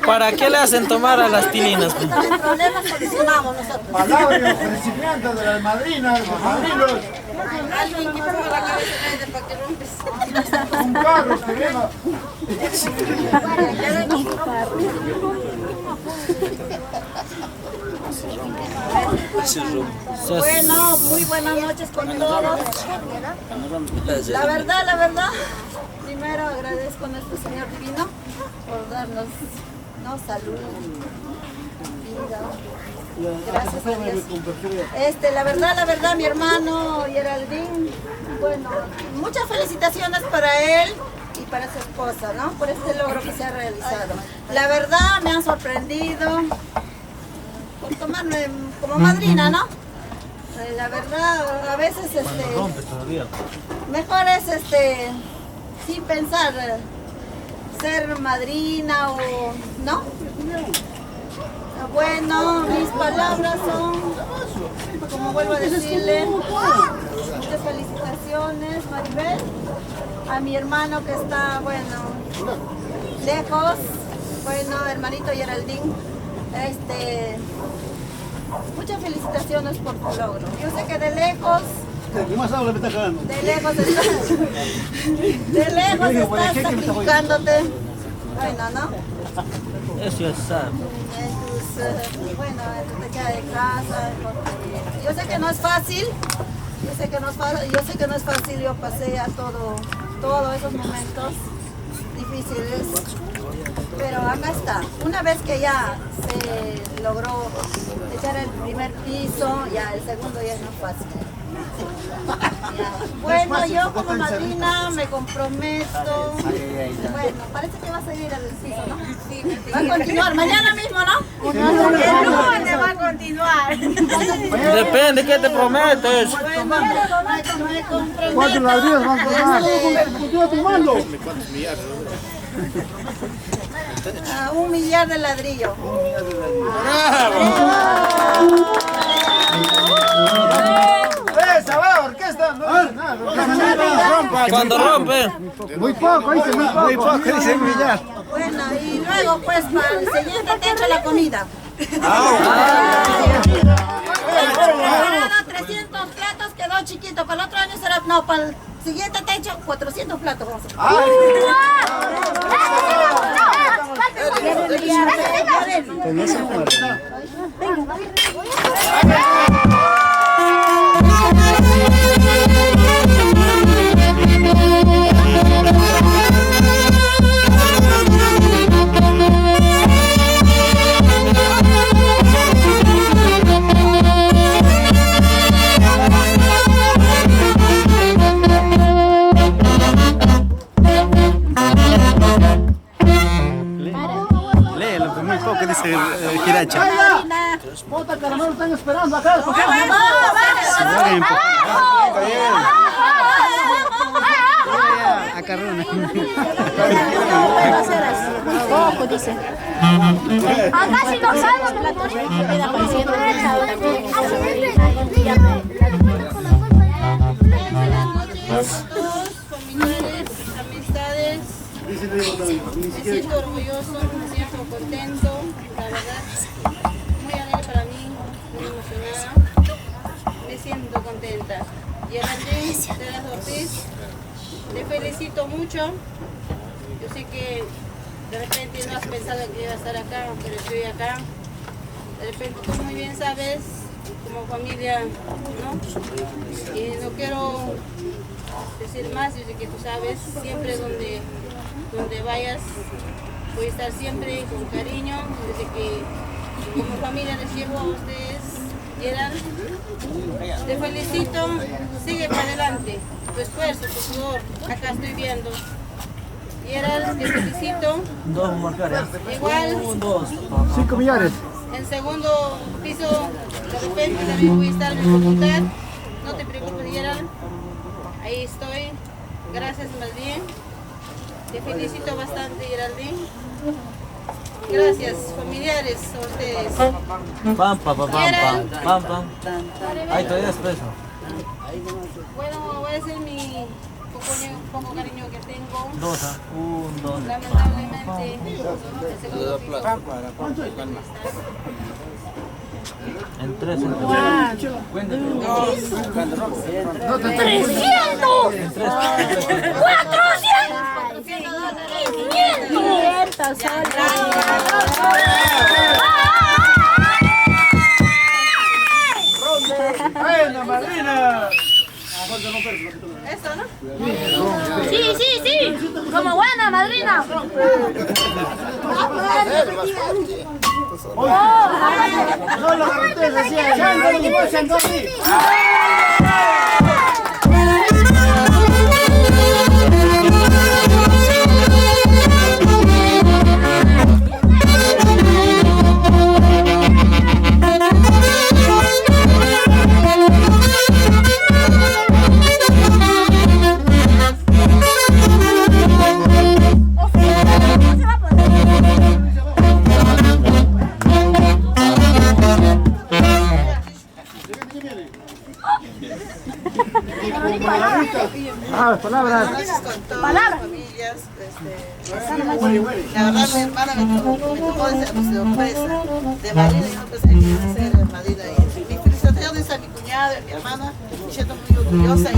¿Para qué le hacen tomar a las tilinas? Los problemas solucionamos nosotros. Palabras y ofrecimientos de las madrinas, los padrinos. Alguien que ponga la cabeza de para que rompes. Un carro que venga. Bueno, muy buenas noches con todos. La verdad, primero agradezco a nuestro Señor Divino por darnos salud, vida. Gracias a Dios. La verdad, mi hermano Geraldine, bueno, muchas felicitaciones para él y para su esposa, ¿no? Por este logro que se ha realizado. La verdad, me han sorprendido por tomarme como madrina, ¿no? La verdad, a veces, mejor es, sin pensar, ser madrina o, ¿no? Bueno, mis palabras son, como vuelvo a decirle, muchas felicitaciones, Maribel, a mi hermano que está, bueno, lejos, bueno, hermanito Geraldine, muchas felicitaciones por tu logro. Yo sé que de lejos estás sacrificándote, bueno, ¿no? Eso es sad. Bueno, te queda de casa, porque yo sé que no es fácil, yo pasé a todos esos momentos difíciles, pero acá está. Una vez que ya se logró echar el primer piso, ya el segundo ya es más fácil. Ya. Bueno, yo como madrina me comprometo. Bueno, parece que va a seguir el piso, ¿no? Sí, va a continuar mañana mismo, ¿no? ¿Dónde va a continuar? Depende, ¿qué te prometes? Bueno, me comprometo. ¿Cuántos ladrillos van a tomar? ¿Continúa tomando? A 1 millar de ladrillo. ¡Esa va, orquesta! Cuando rompe. Muy poco, dice muy poco, dice un millar. Bueno, y luego pues para el siguiente techo la comida. Para 300 platos quedó chiquito, para el otro año será, no, para el siguiente techo 400 platos vamos a Giracha. Bota caramelo, están esperando acá. Poco, dice. Acá si no salgo, todos, familiares, amistades. Me siento orgulloso, me siento contento, la verdad, muy alegre para mí, muy emocionada, me siento contenta. Geraldine de las Ortiz, te felicito mucho. Yo sé que de repente no has pensado que iba a estar acá, pero estoy acá. De repente tú muy bien sabes, como familia, ¿no? Y no quiero decir más, yo sé que tú sabes, siempre donde vayas, voy a estar siempre con cariño, desde que como familia les llevo a ustedes Gerald, te felicito, sigue para adelante, tu esfuerzo, tu sudor, acá estoy viendo. Gerald, te felicito. Igual. 5 millones. En segundo piso, de repente también voy a estar en mi facultad. No te preocupes, Gerald. Ahí estoy. Gracias, más bien. Te felicito bastante, Geraldine. Gracias, familiares, a ustedes. Ahí todavía es preso. Bueno, voy a hacer mi poco cariño que tengo. 2, 1, 2. Lamentablemente, el segundo piso. En 3. ¡Buena, madrina! Eso, ¿no? Sí, sí, sí. Como buena madrina. No lo agarré recién. Palabras. Palabras. Familias, la verdad mi hermana me tomó de sorpresa. De Marina yo pensé que iba a ser Marina. Mis felicitaciones a mi cuñado y a mi hermana, me siento muy orgullosa y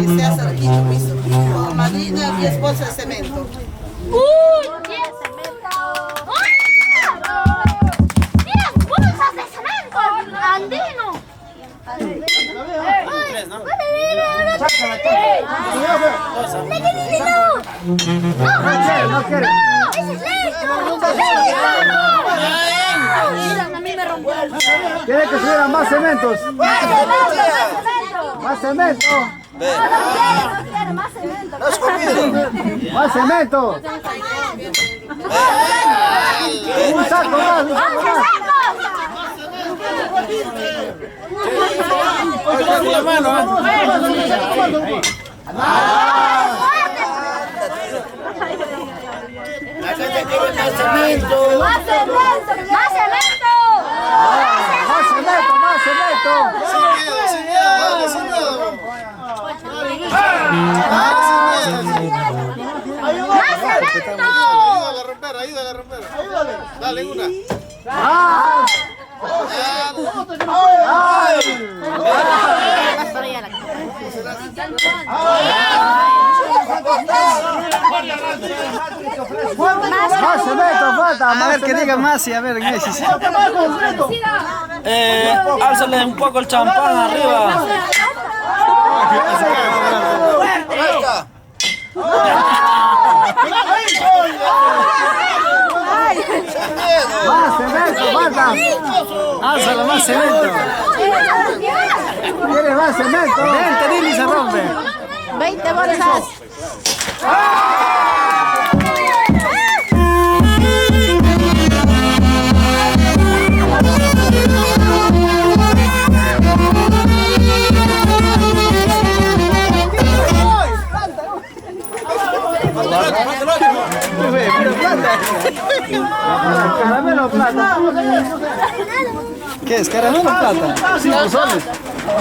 deseas el quinto piso. Como Marina, mi esposa de cemento. ¡Uy! ¡10 cemento! ¡10 bolsas de cemento! ¡Andino! No quiere. A mí me rompió. Quiere que subieran más cementos. Más cemento. No quiere más cemento. Más cemento. Un saco más. La mano, la gente quiere más cemento. ¡Más cemento! ¡Más cemento! Más cemento, más cemento. Sin miedo, dale, sin miedo. ¡Más cemento! Ayúdale a romper. Dale una. Más cemento, falta. A ver, que diga más y a ver, Messi. Álzale un poco el champán arriba. Más cemento, falta. Álzale más cemento. ¿Quieres más cemento? 20 Lili se rompe. 20 bolsas. Caramelo o plata. ¿Qué es? ¿Caramelo o plata? 5 soles.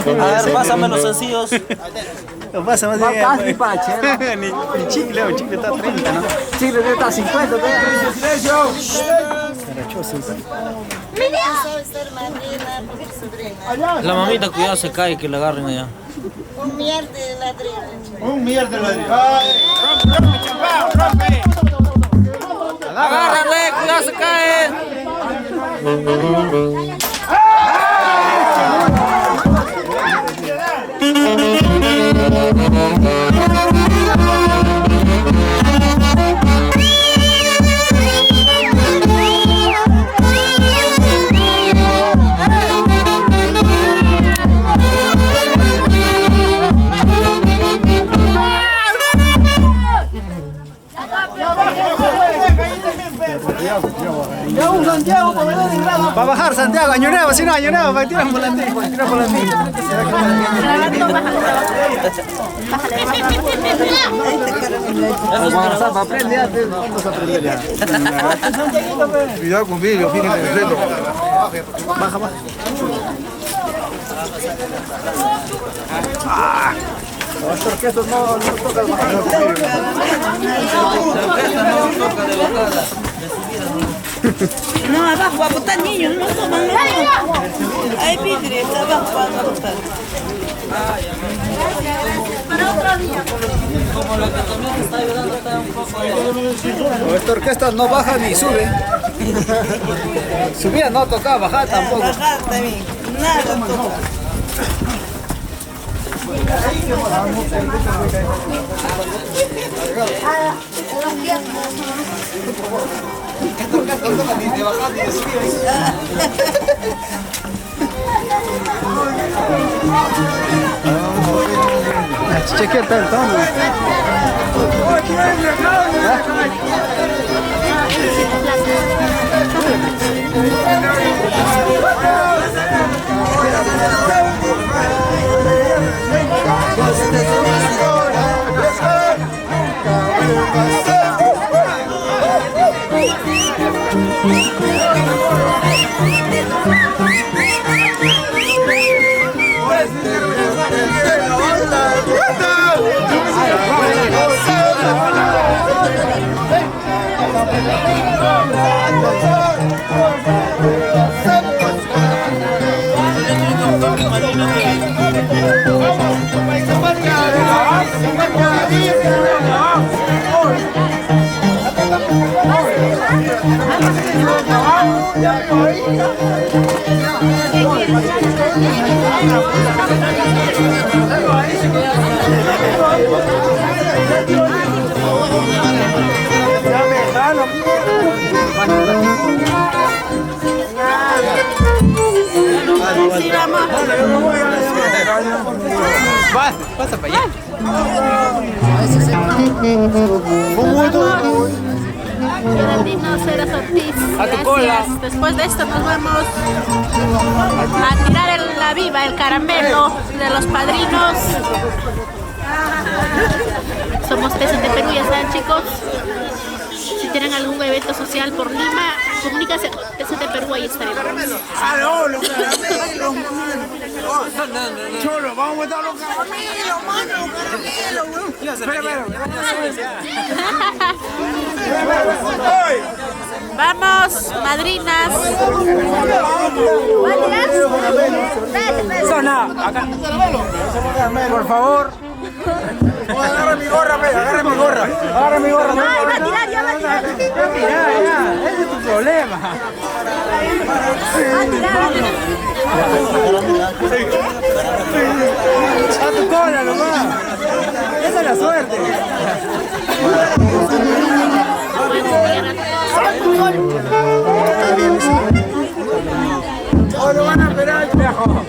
A ver, pásame los sencillos. Pásame Más ni pache. Ni chicle, el chicle está a 30, ¿no? Chicle está a 50. Silencio. La mamita, cuidado, se cae, que la agarren allá. Un miel de ladrillo. Un mierda de rompe, champán, rompe. Agárrale, cuidado, se cae. Ya un Santiago por venir en grado. Va a bajar Santiago, Año Nuevo, si no Año Nuevo, para tirar por la Grabando, bájale. WhatsApp, aprende ya. Vamos a aprender ya. Cuidado con vídeo, fíjate el reto. Baja, baja. Los orquestas no tocan bajar los vídeos. No, abajo, a botar niños, no toman nada. Hay vidrio, está abajo para botar. Para otro día. Esta orquesta no baja ni sube. Subía no tocaba, bajar tampoco. Bajar también, nada toca. Chequeta el tono. Sí, vamos. Pasa para allá. Geraldino Ceras Ortiz. Gracias. Después de esto nos vamos a tirar la viva, el caramelo de los padrinos. Somos TCT Perú, ya saben, chicos. Si tienen algún evento social por Lima, comuníquense con TCT Perú, ahí estaremos. ¡Ah, no, los caramelos, mano! ¡Cholo, vamos a botar los caramelos, mano! ¡Los caramelos! Vamos, madrinas. Zona, acá. Por favor. Agarra mi gorra, agarra mi gorra. Agarra mi gorra. Ay, va a tirar, ya va a tirar. Ya, ese es tu problema. Va a tirar. A tu cola nomás. Esa es la suerte. ¡Oh, lo van a esperar, viejo!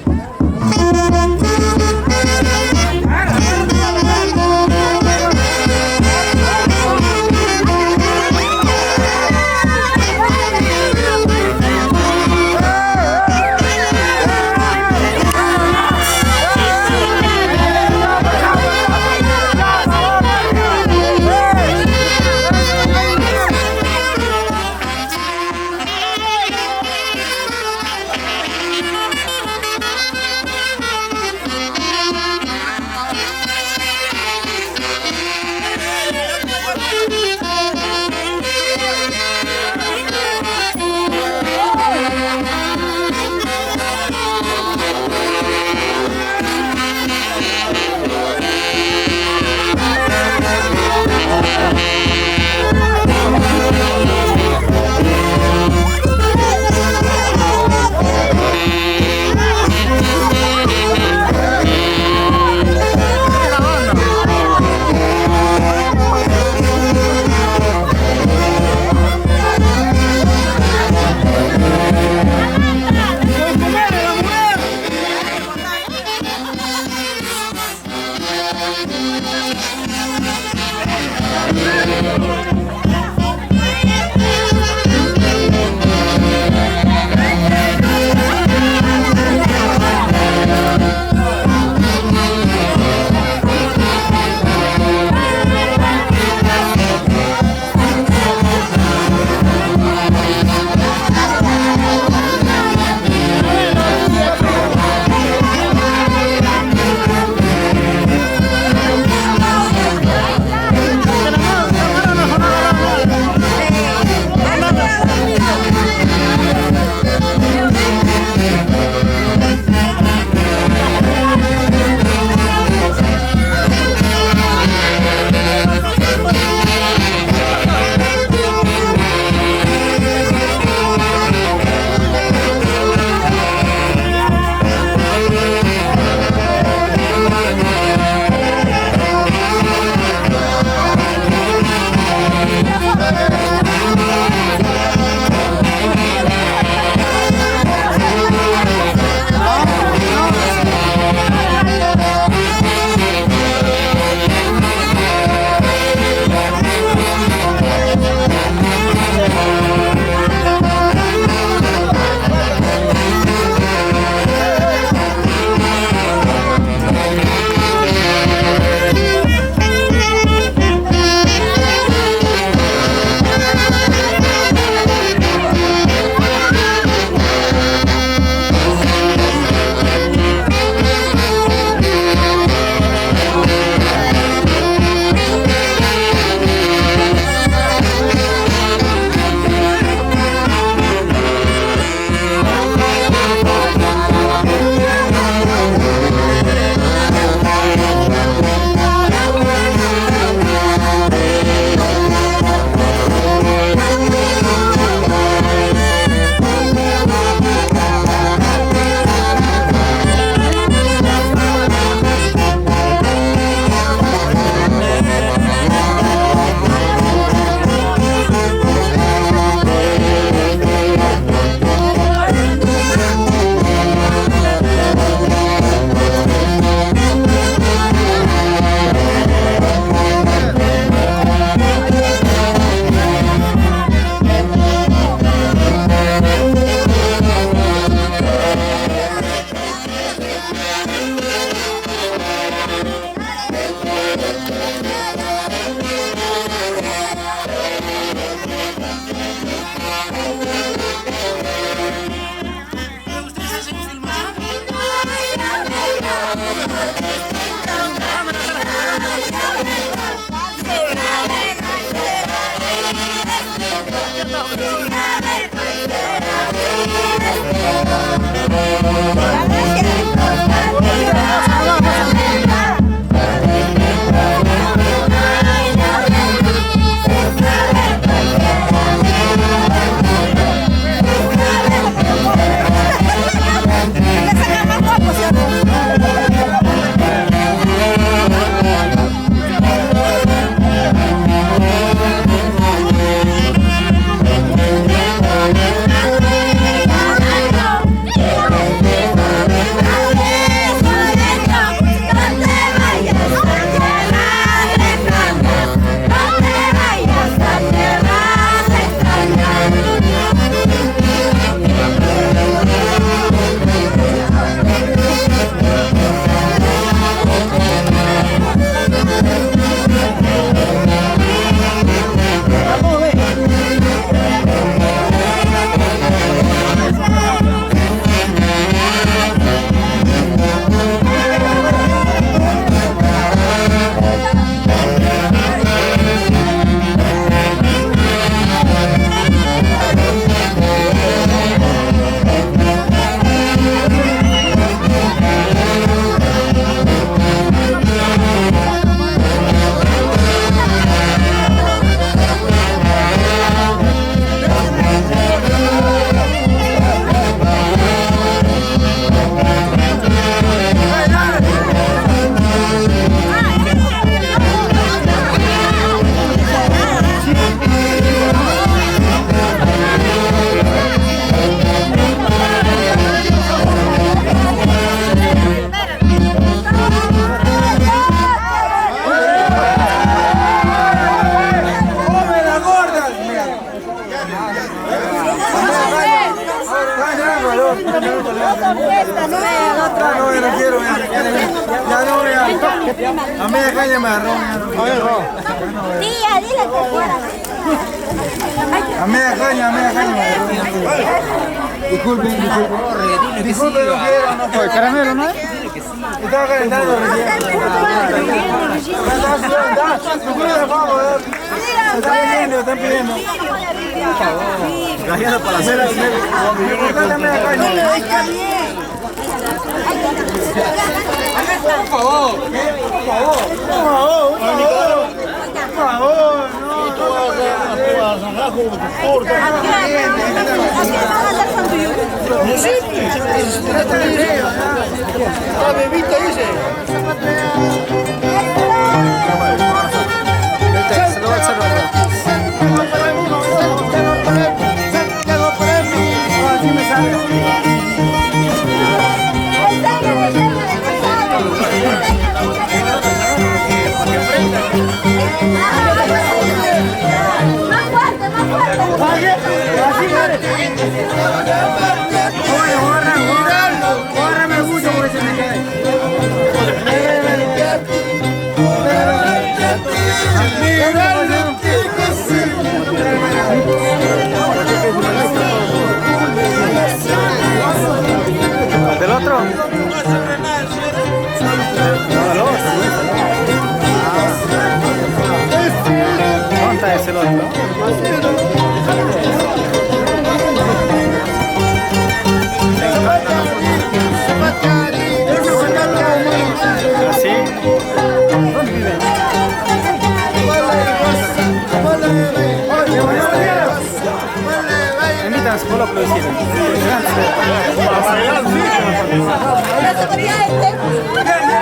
A media caña me agarró. Tía, dile que fuera. A media caña me agarró. Disculpen. Disculpen, no quiero, no puedo. ¿Caramelo, no? Estaba calentando recién. Están pidiendo. Gracias para la cena. Por favor, La bebita dice. Bórrame mucho porque se me cae. ¿Del otro? ¿Dónde está ese otro? ¿Así? ¿Dónde viven? Invitan a su pueblo a producir.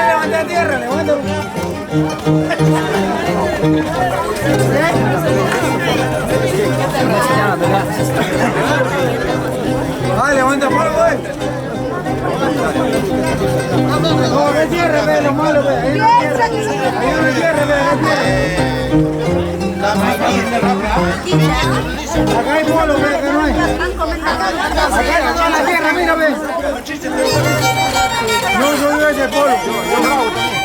Levanta tierra, levanta. Ah, levanta polvo, no, que tierra, ve, lo malo, ve. Ahí no tierra, ve, acá hay polo, ve, que no hay. Acá está la tierra, mira, ve. No soy yo ese polo, yo bravo también.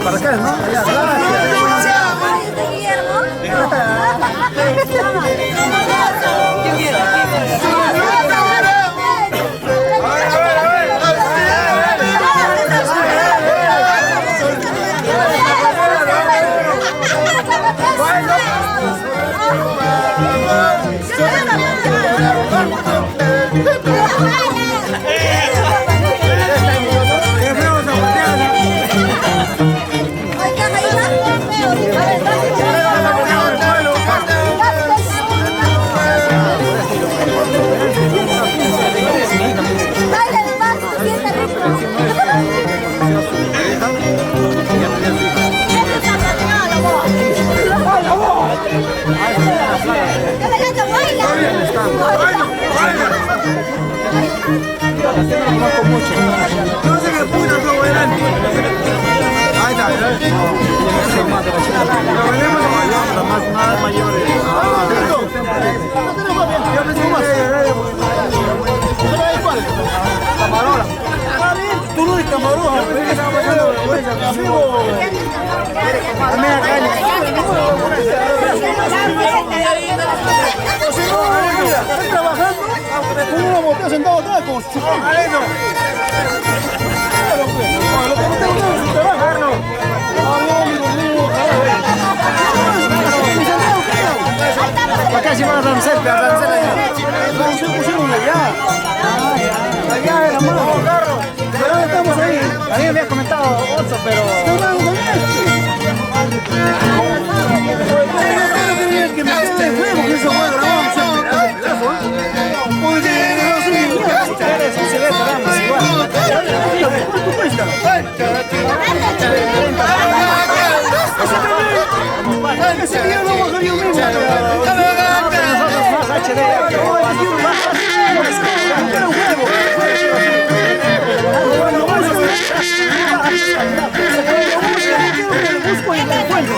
Para acá, ¿no? No sé qué puta estuvo adelante. Ahí está, más mayores. Yo pensé más. Camarola. Tú no eres camarola. ¿Estás trabajando? Con una botella sentado acá con su chupón. Lo que no tengo que es un trabajo. Acá se va a Rancel, pero Rancel allá. Rancel pusieron allá. Allá era más. Pero estamos ahí. A mí me había comentado otro, pero... Que me quede de fuego, que eso fue grabado. Se ve caramba, igual. ¿Cuánto cuesta? Ese día lo bajo yo mismo. Más HD. Busco y lo encuentro.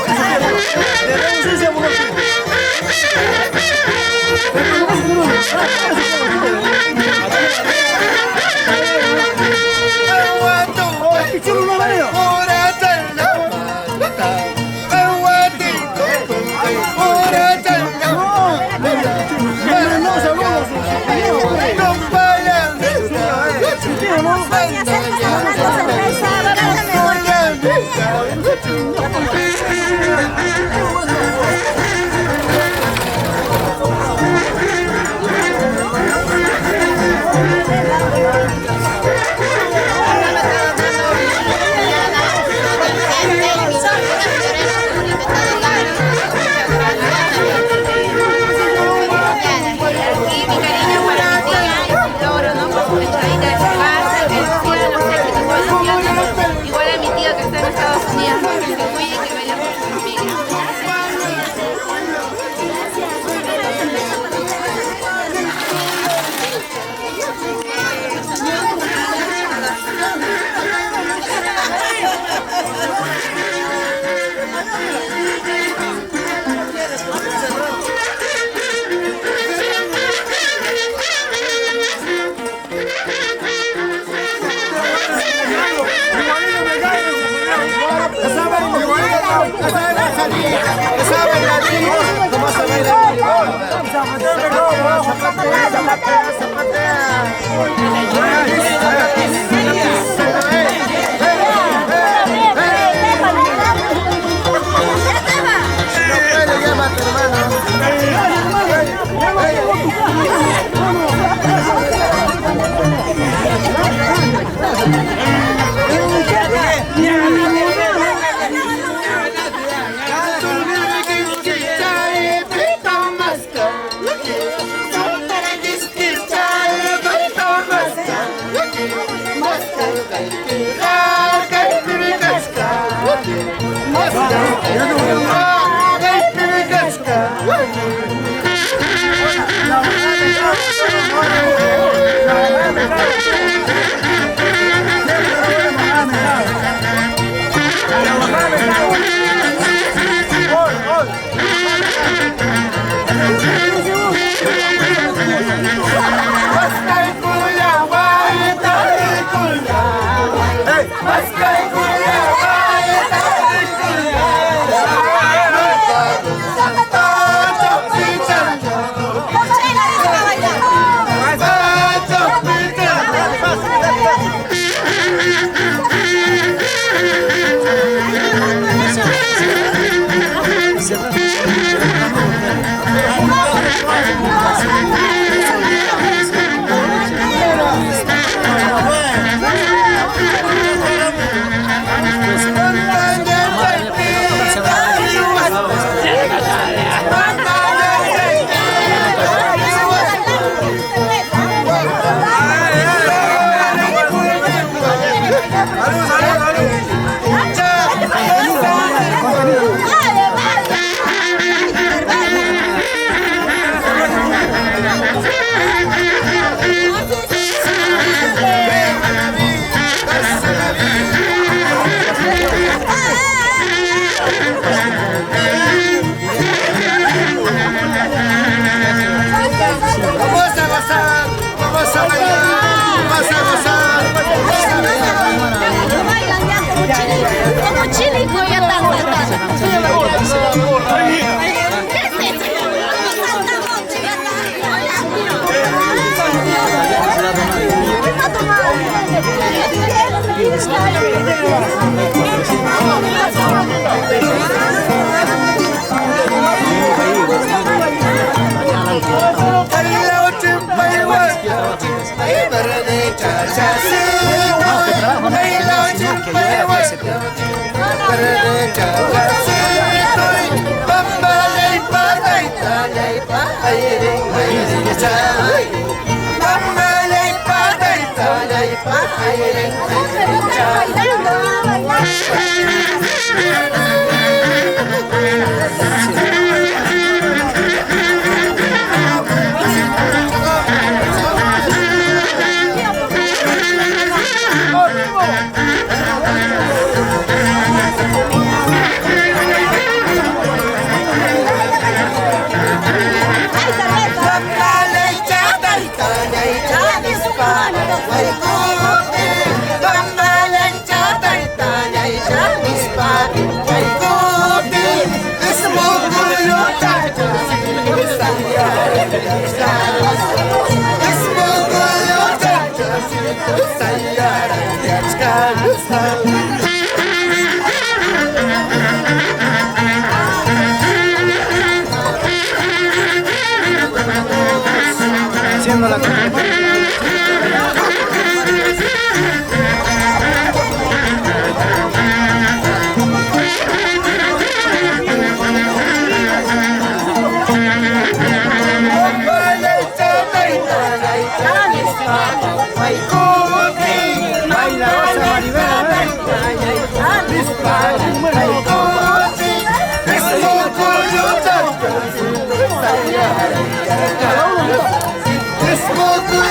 Smoke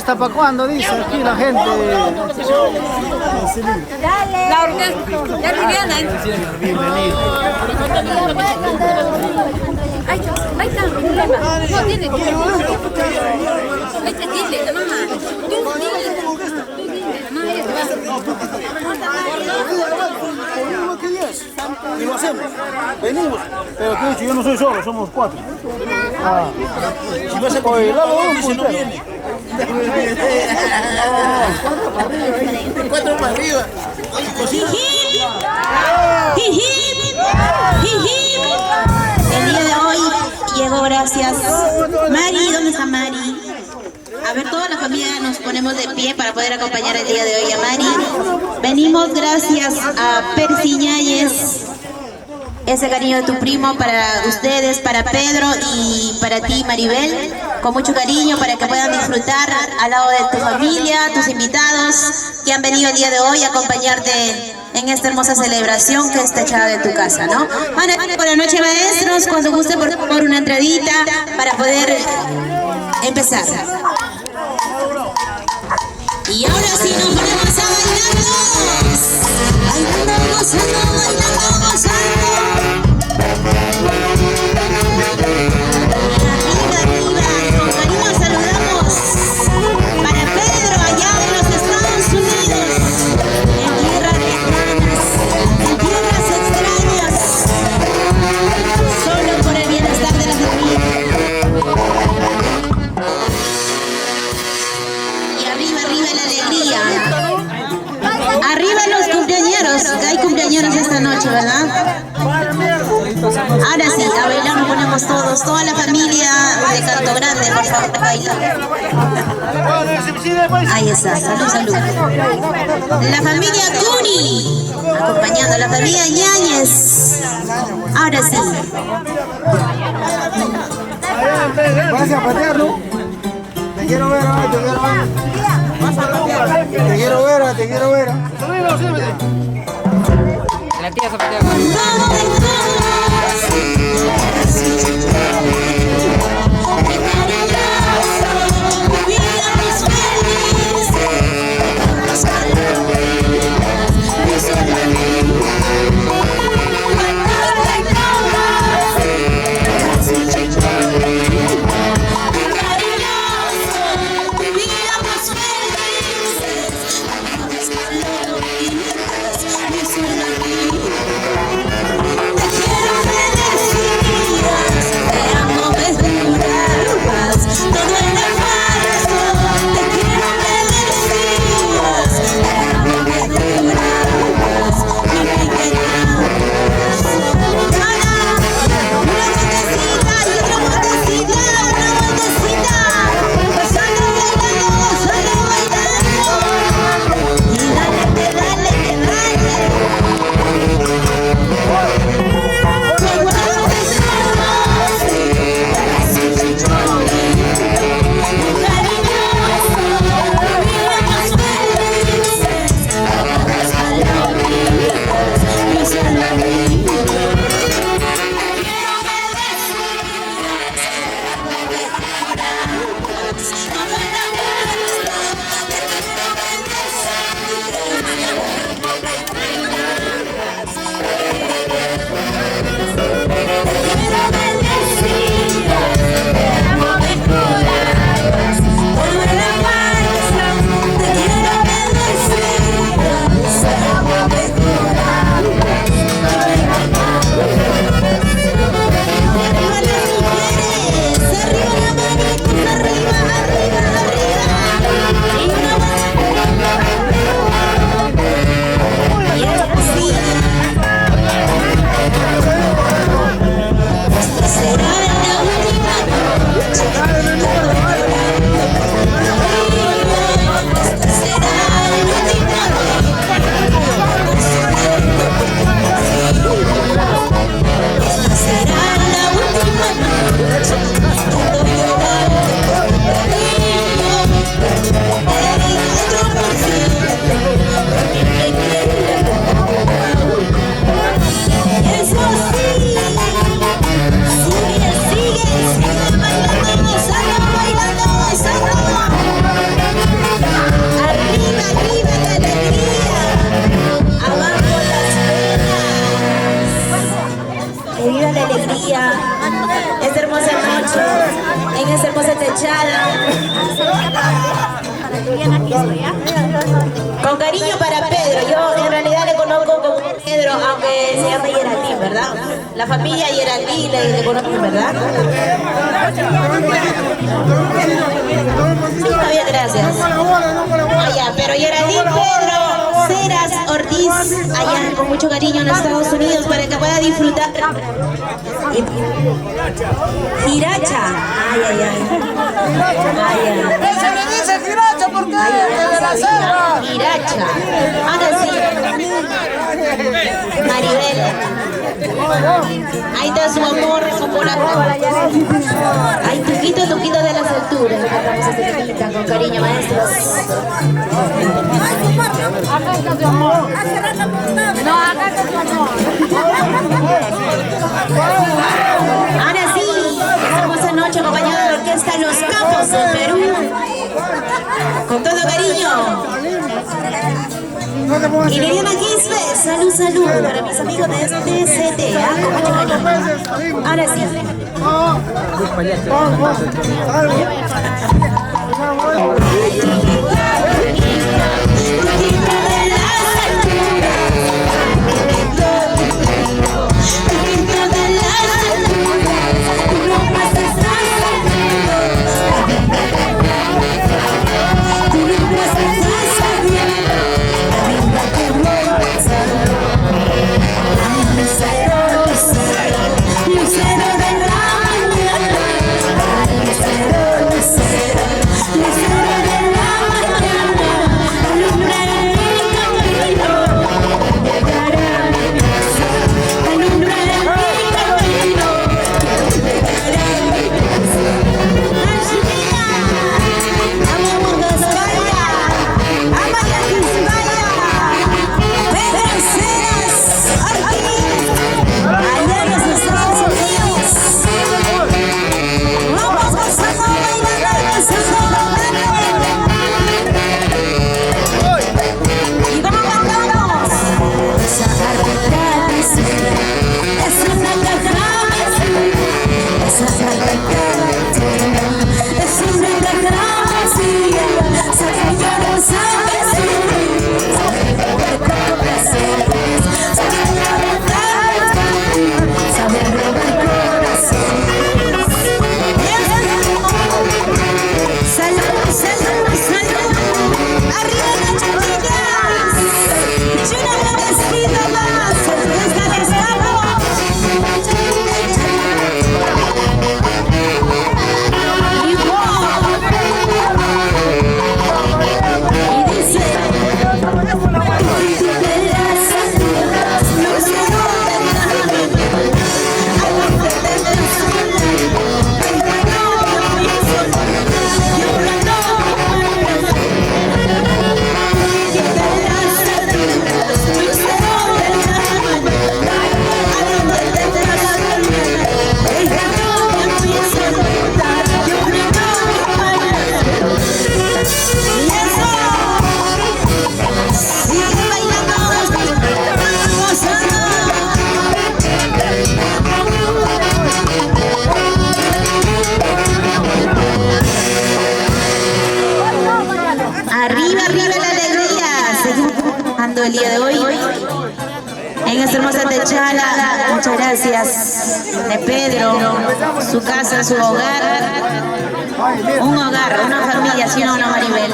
orquesta para cuándo? Dice aquí la gente. La orquesta. Ya Viviana. Ahí está el problema. No, tiene que. Ahí te dile, la mamá. Tú dile. Y lo hacemos. Venimos. Pero te he dicho, yo no soy solo, somos 4. Si vas a coger el lado, si no viene. 4 para arriba. El día de hoy llegó gracias. Mari, ¿dónde está Mari? A ver, toda la familia nos ponemos de pie para poder acompañar el día de hoy a Mari. Venimos gracias a Percy Ñáñez. Ese cariño de tu primo para ustedes, para Pedro y para ti, Maribel. Con mucho cariño para que puedan disfrutar al lado de tu familia, tus invitados que han venido el día de hoy a acompañarte en esta hermosa celebración que está echada de tu casa, ¿no? Bueno, buenas noches, maestros. Cuando guste, por favor, una entradita para poder empezar. Y ahora sí nos ponemos a bailar. Bailando, gozando, bailando, gozando. Arriba, con cariño saludamos para Pedro allá en los Estados Unidos, en tierras lejanas, en tierras extrañas, solo por el bienestar de la familia. Y arriba, arriba la alegría. Arriba los cumpleañeros, hay cumpleañeros esta noche, ¿verdad? Ahora sí, a bailar nos ponemos todos, toda la familia de Canto Grande, por favor, baila. Ahí está, salud, salud. La familia Cuni, acompañando a la familia Ñáñez. Ahora sí. Vas a patear, ¿no? Te quiero ver, te quiero ver. Te quiero ver, te quiero ver. La tía se patea con Con cariño para Pedro. Yo en realidad le conozco como Pedro, aunque se llama Geraldine, ¿verdad? La familia Geraldine le conocen, ¿verdad? Sí, está bien, gracias. Allá, pero Geraldine Pedro Ceras Ortiz, allá con mucho cariño en Estados Unidos para que pueda disfrutar. Giracha. Ay, ay, ay. Ay, ay. Se le dice Giracha porque es de la selva. Giracha. Ahora sí. Maribel. Ahí está su amor como la ay, tuquito, tuquito de las alturas. Cantamos este tuquita con cariño, maestros. Acá está tu amor. No, acá está tu amor. Ahora sí, hermosa noche acompañada de la orquesta Los Capos del Perú. Con todo cariño. Y Liliana Quispe, salud, salud para mis amigos de TCT, con mucho cariño. Ahora sí. El día de hoy en esta hermosa techala. Muchas gracias de Pedro, su casa, su hogar, un hogar, una familia, si no, una Maribel.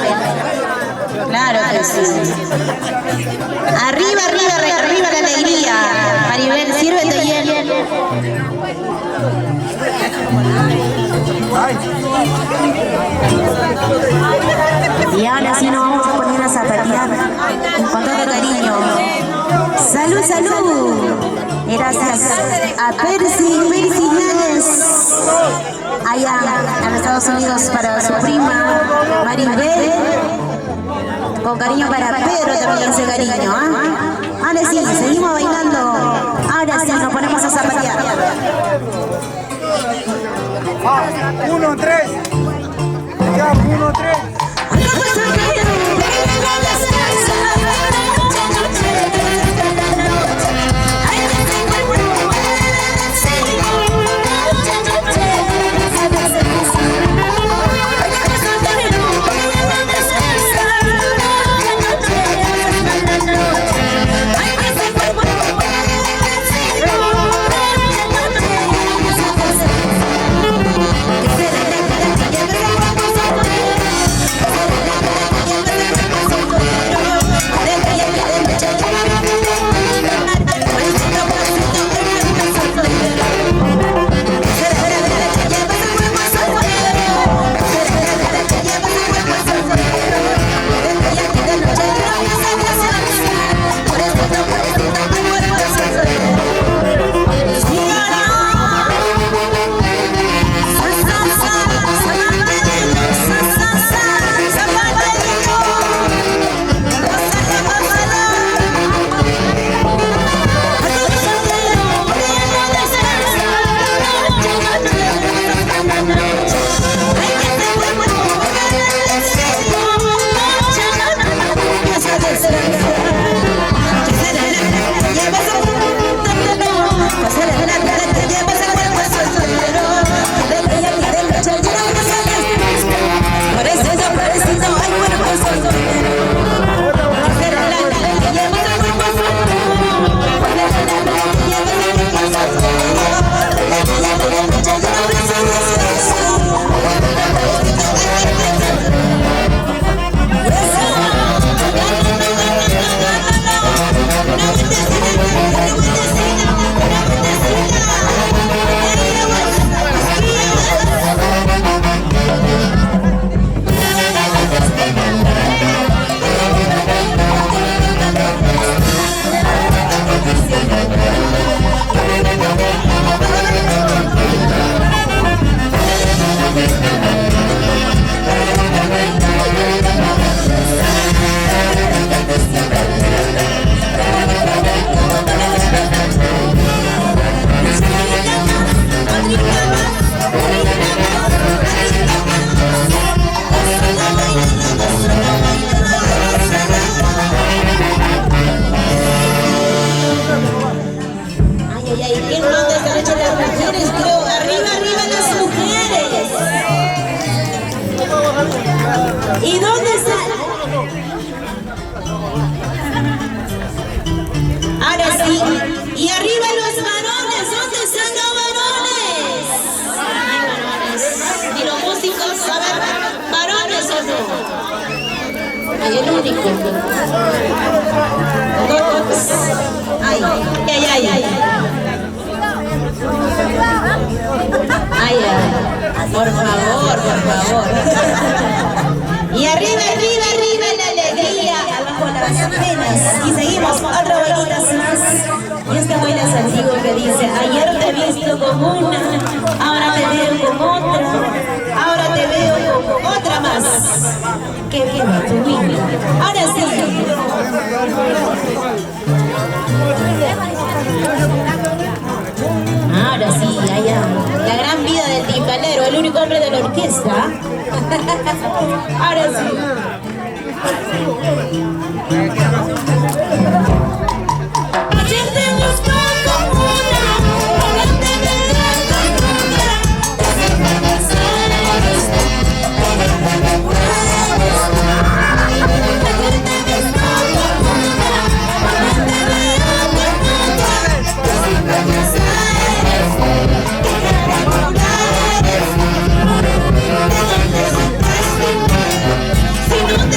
Claro que sí. Arriba, arriba, arriba la alegría. Maribel, sírvete hielo. Y ahora sí nos vamos a poner a zapatear con todo cariño. Salud, salud. Gracias a Percy Jiménez, allá en Estados Unidos, para su prima Maribel. Con cariño para Pedro también ese cariño. Ahora sí, seguimos bailando. Ahora sí, nos ponemos a zapatear. 1, 3. 1, 3. Ahora sí. Y arriba los varones. ¿Dónde están los varones? Hay varones. Y los músicos, a ver, varones o no. Ay, el único. Ay, ay, ay, ay. Ay, ay. Por favor, por favor. Y arriba, arriba, arriba la alegría, abajo las penas. Y seguimos otra bailita más. Y esta baila es antiguo que dice: ayer te he visto como una, ahora te veo como otra, ahora te veo como otra más. Qué bien, tu vida. Ahora sí. Ahora sí, allá. La gran vida del timbalero, el único hombre de la orquesta. Ahora sí. Ayer te busco como una, ahora te veo como otra. Ayer te busco como una, ahora te veo como otra. Si no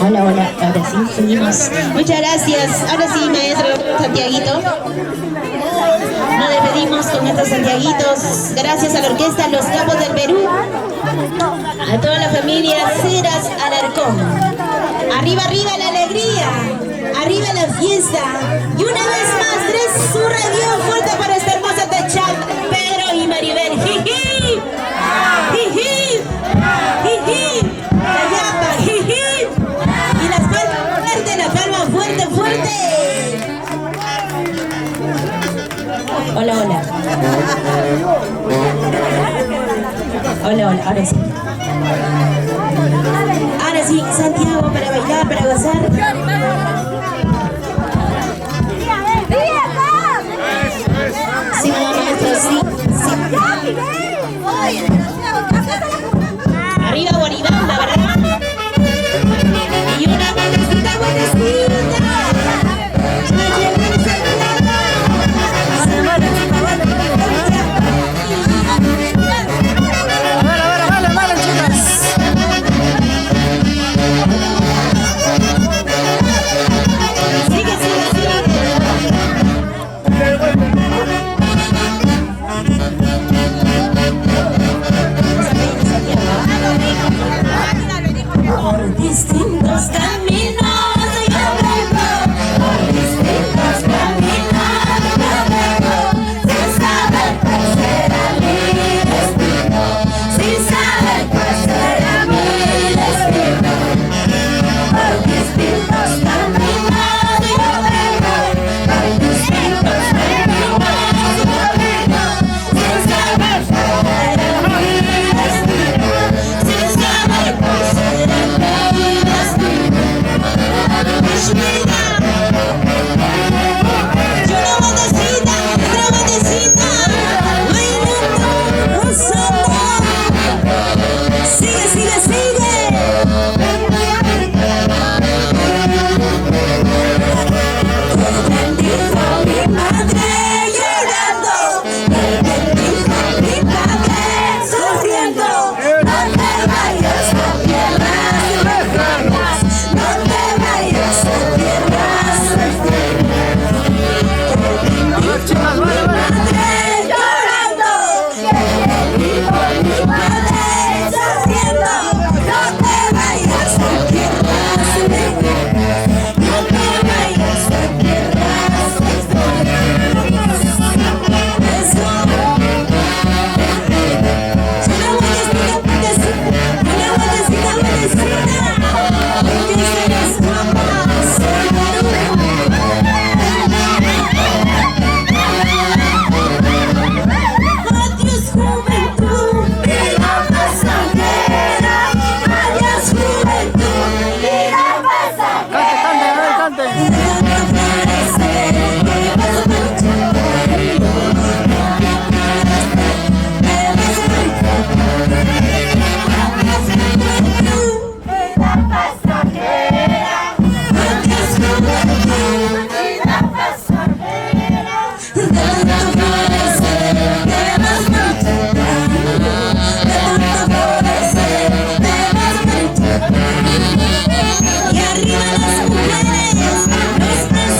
Hola, hola, ahora sí, seguimos. Muchas gracias. Ahora sí, maestro Santiaguito. Nos despedimos con estos santiaguitos. Gracias a la orquesta Los Capos del Perú. A toda la familia Ceras Alarcón. Arriba, arriba la alegría. Arriba la fiesta. Y una vez más, tres surra bien fuerte para esta hermosa techada. Pedro y Maribel. ¡Jiji! ¡Jiji! ¡Jiji! ¡La yapa! ¡Jiji! Y las palmas fuerte, la palma fuerte, fuerte. Hola, hola. Hola, hola, ahora sí. Ahora sí, Santiago, para bailar, para gozar. Sí, maestro, sí, sí. Arriba, Guaribamba, ¿verdad? Y una buenecita, buenecita. distintos caminos yo vengo, por distintos caminos yo vengo, sin saber cuál será mi destino, sin saber cuál será mi destino. Por distintos caminos yo vengo, por distintos caminos yo vengo, sin saber cuál será mi destino, sin saber cuál será mi destino. Y una vueltecita, otra vueltecita, bailando, gozando. Sigue, sigue, sigue. Bendijo mi madre llorando, bendijo mi padre sufriendo. No te vayas a tierras lejanas, no te vayas a tierras lejanas. Bendijo mi madre llorando, bendijo mi padre sufriendo. No te vayas a tierras lejanas, no te vayas a tierras lejanas. Una vueltecita, que serás jamás. Adiós juventud, vida pasajera. Adiós juventud, vida pasajera. Cante. Y arriba las mujeres, los brazos,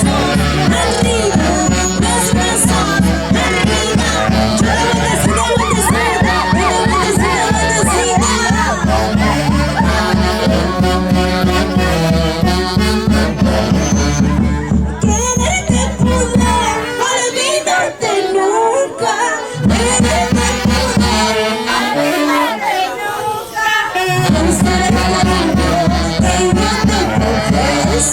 arriba, los brazos, arriba. Yo la vueltecita, quererte poder, olvidarte nunca. Quererte poder, olvidarte nunca. Estar en la vida, que no te puedes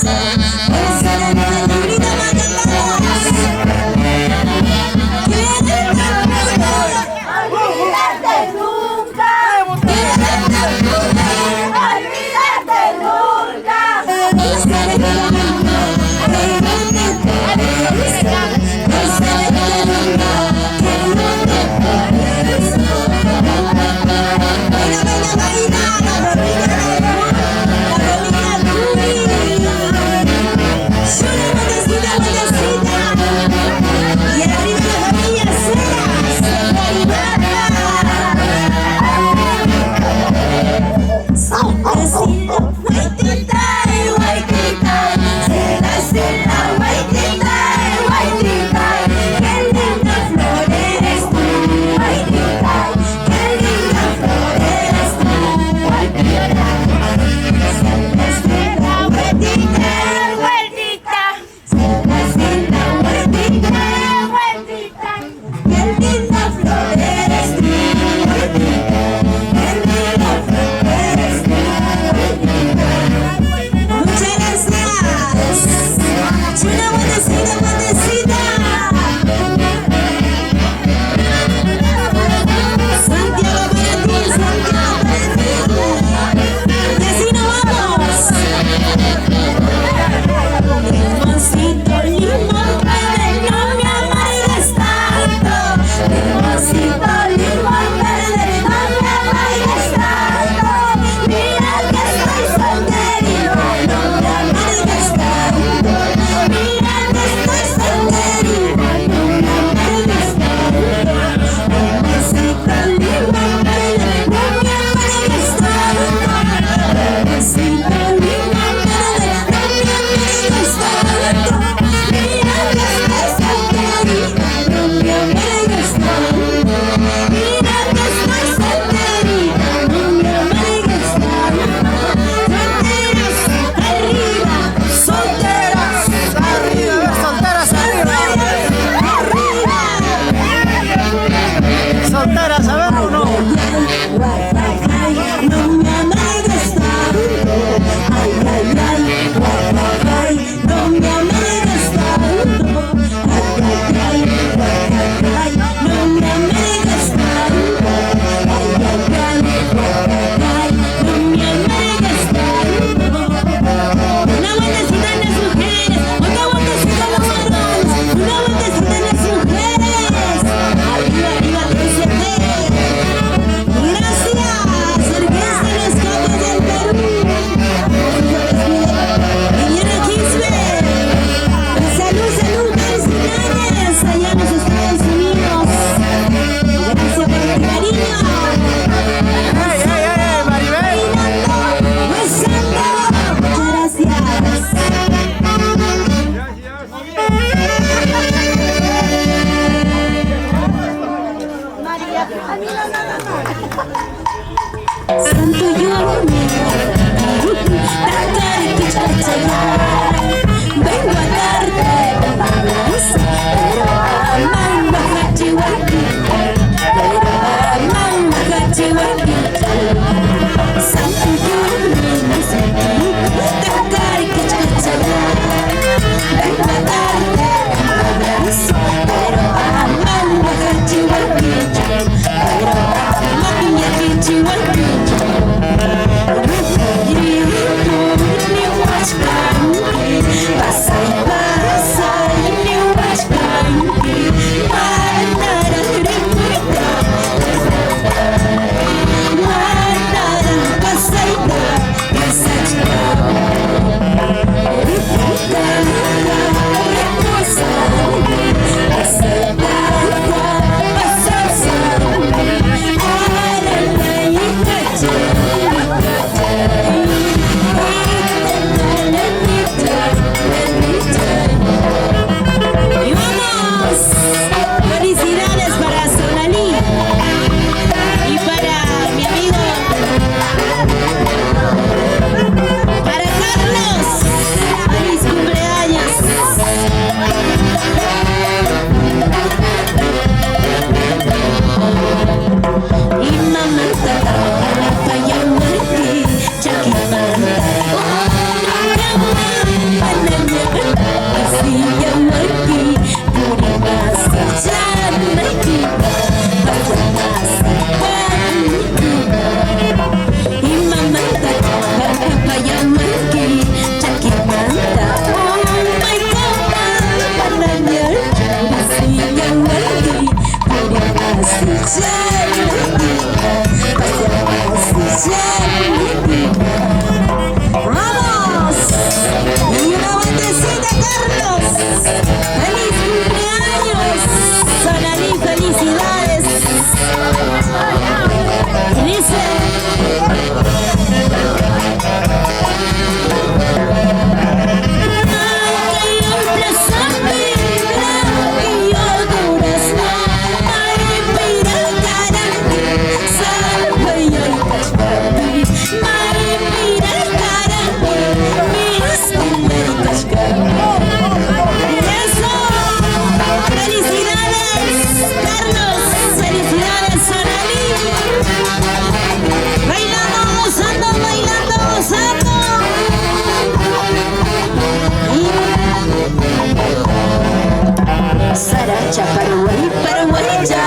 Cha Paraguay, Paraguay, cha.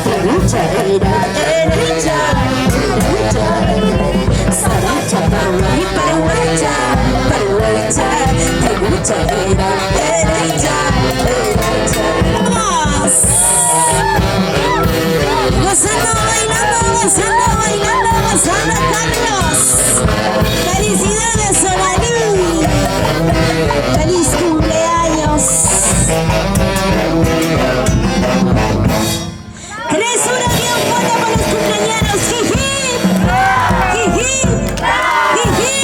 Derecha, derecha, derecha. Saracha, Paraguay, Paraguay, cha. Paraguay, cha. Derecha, derecha, derecha. ¡Vamos! Gozando, bailando, gozando, bailando, gozando, Carlos. Felicidades, Solani. Feliz cumpleaños. ¿Querés una bien buena para los cumpleaños? Jiji, jiji, jiji.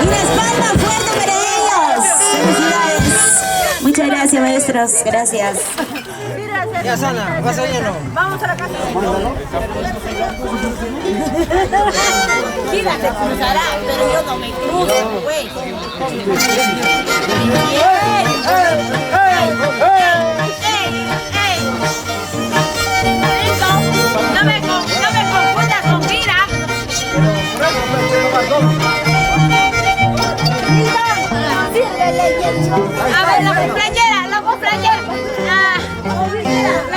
Y las palmas fuerte para ellos. Felicidades. Muchas gracias, maestros. Gracias. Ya, Sana, ¿vas a ir o no? Vamos a la casa. Mira, se cruzará, pero yo no me cruzo, pues. No me confundas con Mira. A ver, la cumpleañera, la cumpleañera. La cumpleañera.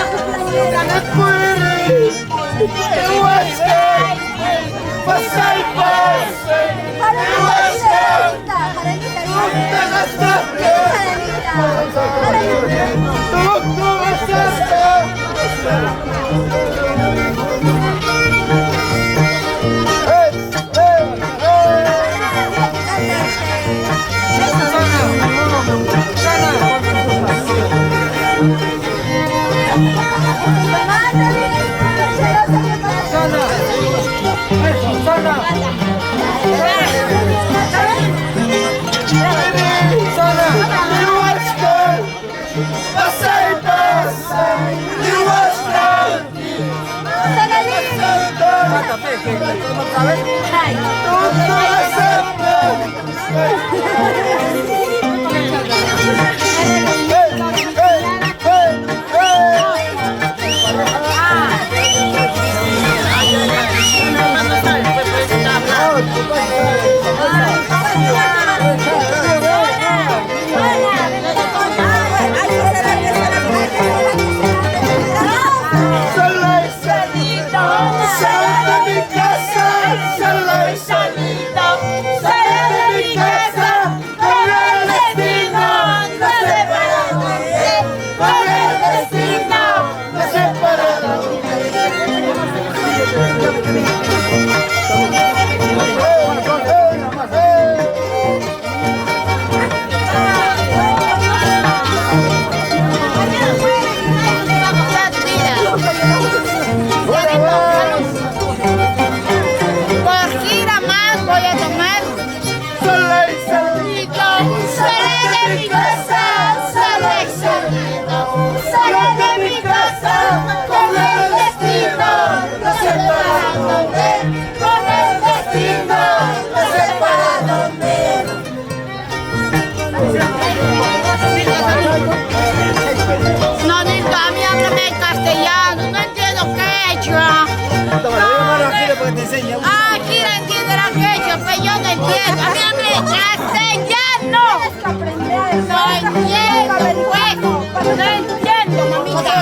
Kira entiende la quechua, pero yo no entiendo. A mí háblame castellano. No entiendo, pues. No entiendo, mamita.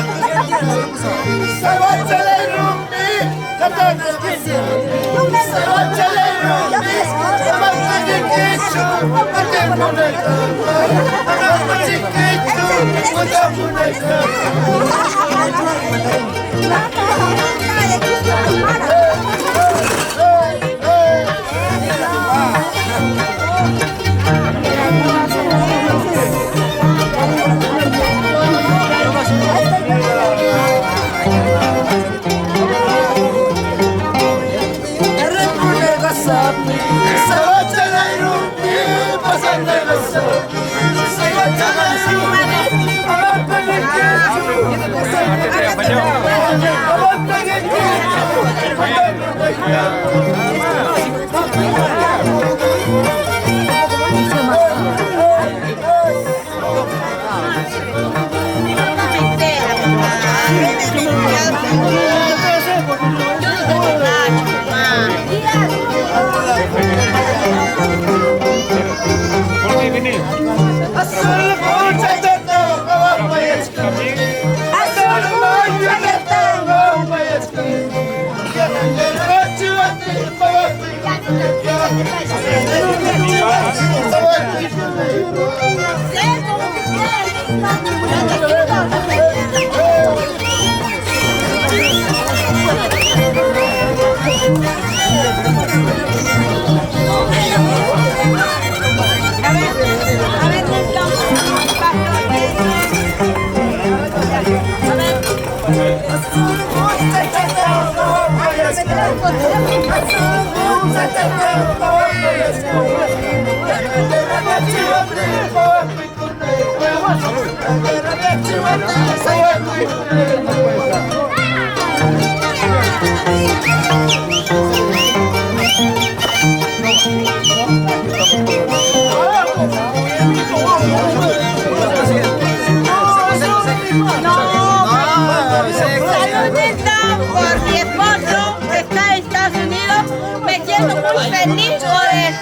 Por mi esposo que está en Estados Unidos, me siento muy feliz por él.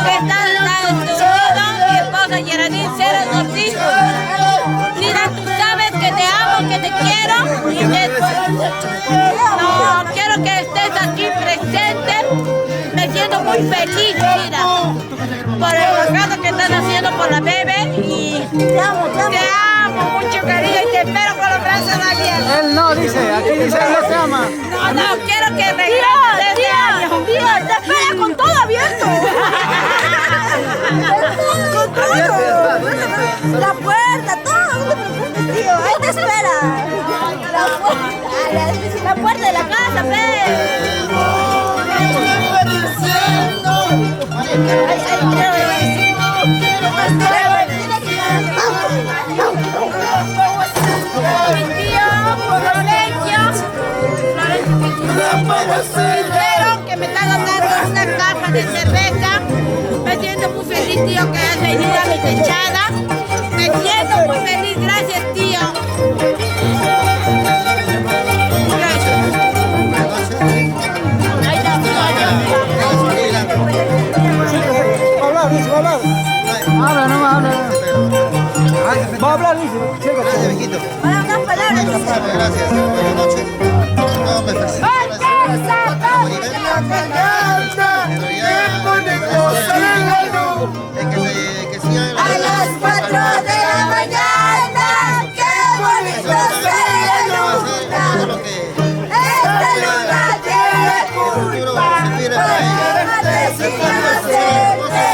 Está en Estados Unidos, mi esposa Geraldine Ceres Ortiz. Mira, tú sabes que te amo, que te quiero y que no quiero que estés aquí presente. Me siento muy feliz, mira, por el trabajo que están haciendo por la bebé y te amo mucho, cariño, y te espero con los brazos abiertos. Él no dice, aquí dice él no se ama. No, quiero que regreses este año. Te espera con todo abierto. Con todo. La puerta, todo. No te preocupes, tío. Ahí te espera. La puerta de la casa, Espero que me está dando una caja de cerveza. Me siento muy feliz, tío, que has venido a mi techada. Me siento muy feliz, gracias, tío. Habla nomás, habla. Va a hablar, dice. Gracias, viejito. Unas palabras. Gracias. Buenas noches. No, me felicito. A las 4 de la mañana, qué bonito se la luna. Esta luna tiene culpa para maldecir inocente.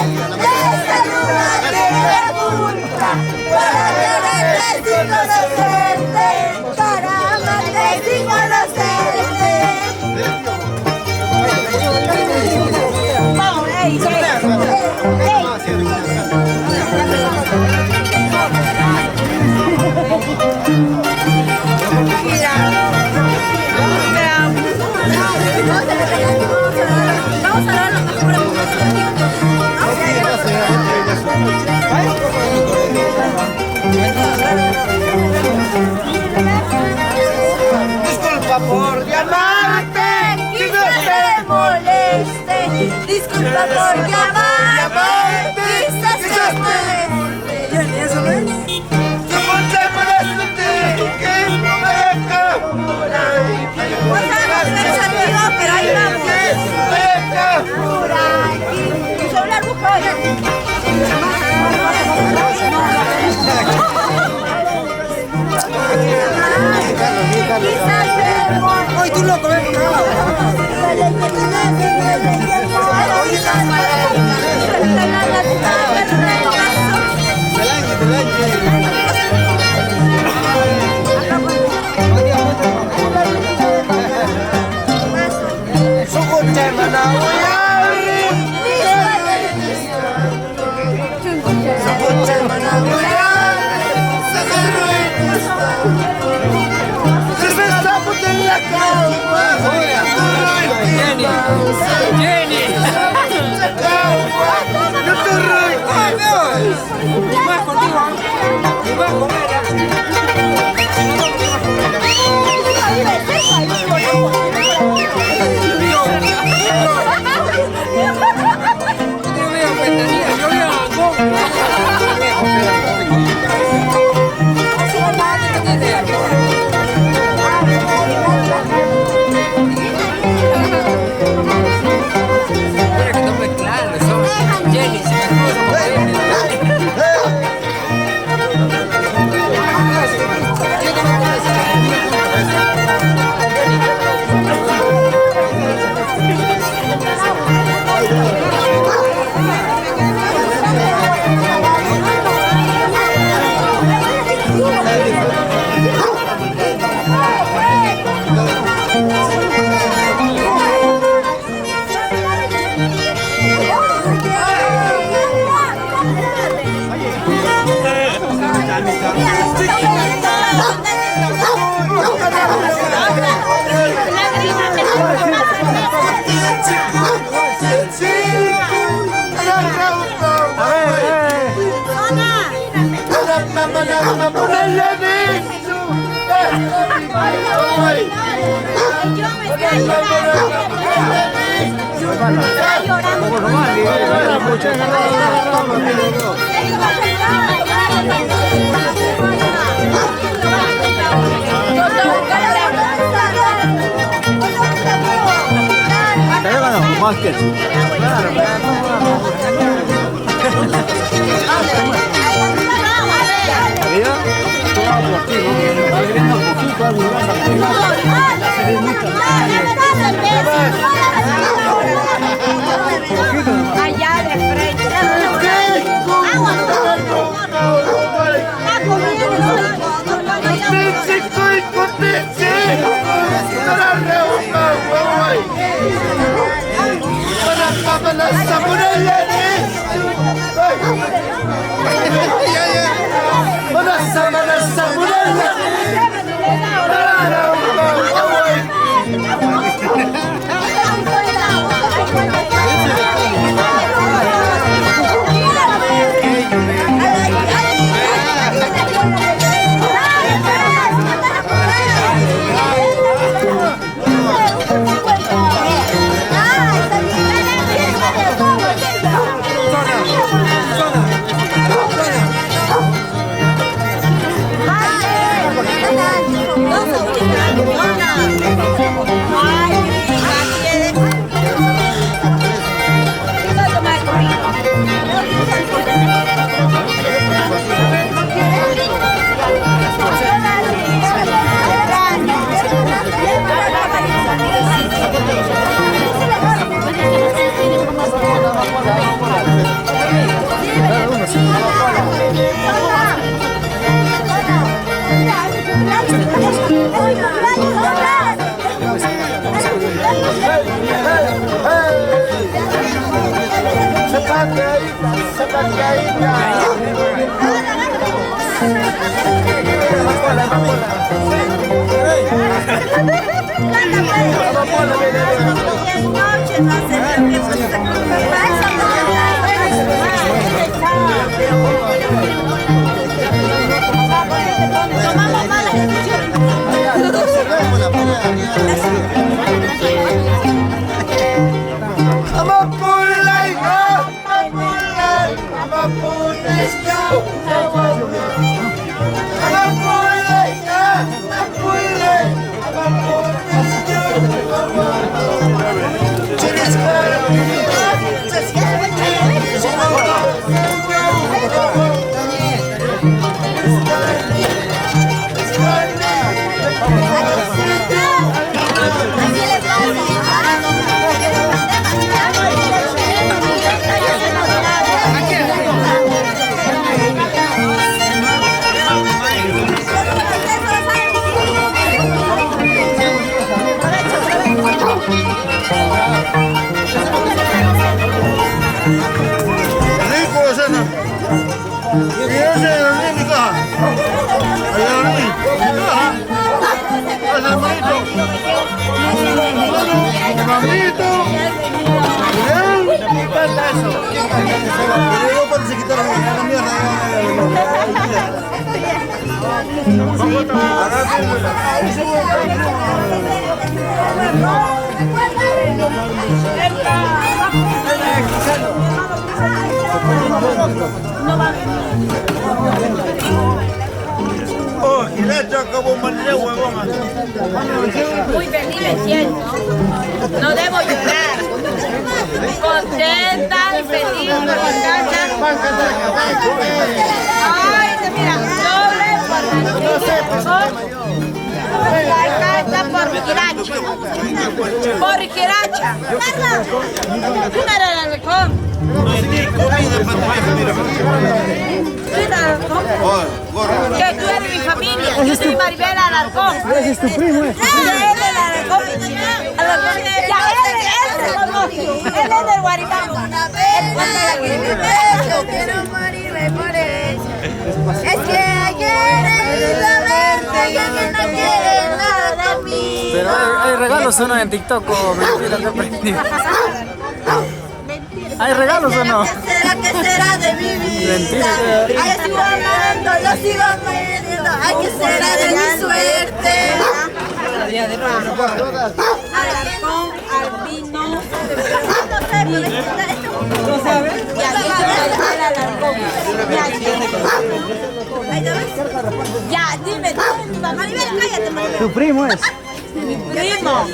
Esta luna tiene culpa para maldecir inocente. Para maldecir inocente. Vamos, ey, Vamos a dar lo mejor. Disculpa por llamarte, quizás te moleste. Disculpa por llamarte, quizás te moleste. ¿Eso no es? No sabemos que eres amigo, pero ahí vamos. Por aquí. Tu celular, ¡Ay, tú loco, ven! Jenny. Allá de frente. Oh, Gilacha, como manera huevona. Muy feliz me siento. No debo llorar. Contenta y feliz por mi casa. Ay, mira, acá está por Giracha. Por Giracha. Una era el halcón. Que tú eres mi familia, yo soy Maribel Alarcón. Ese es tu primo, Él es el Alarcón. Él es del Guarimaco. Yo quiero morirme por eso. Es que ayer he ido a verte y que no quiere nada de mí. Pero hay regalos, uno en TikTok o mentira que aprendí. ¿Hay regalos o no? ¿Qué será de mi vida? Mentira. Ay, sigo amando, yo sigo queriendo. Ay, ¿qué será de mi suerte? Alarcón, albino. ¿No sabes? Ya, dime, Maribel, cállate, Maribel. ¿Tu primo es? Mi primo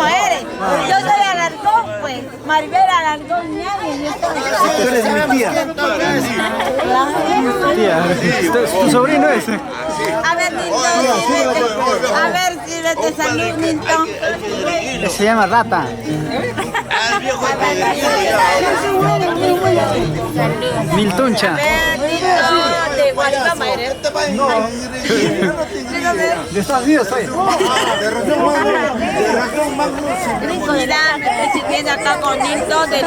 eres. Yo soy Alarcón, pues. Maribel Alarcón, nadie. Tú eres mi tía. Tía, ¿tu sobrino es? A ver, Nilton. A ver, si te salud, Nilton. Se llama Rata. Miltuncha. De Guatemala eres. De Estados Unidos soy. Mira, me estoy sirviendo acá con Nilton de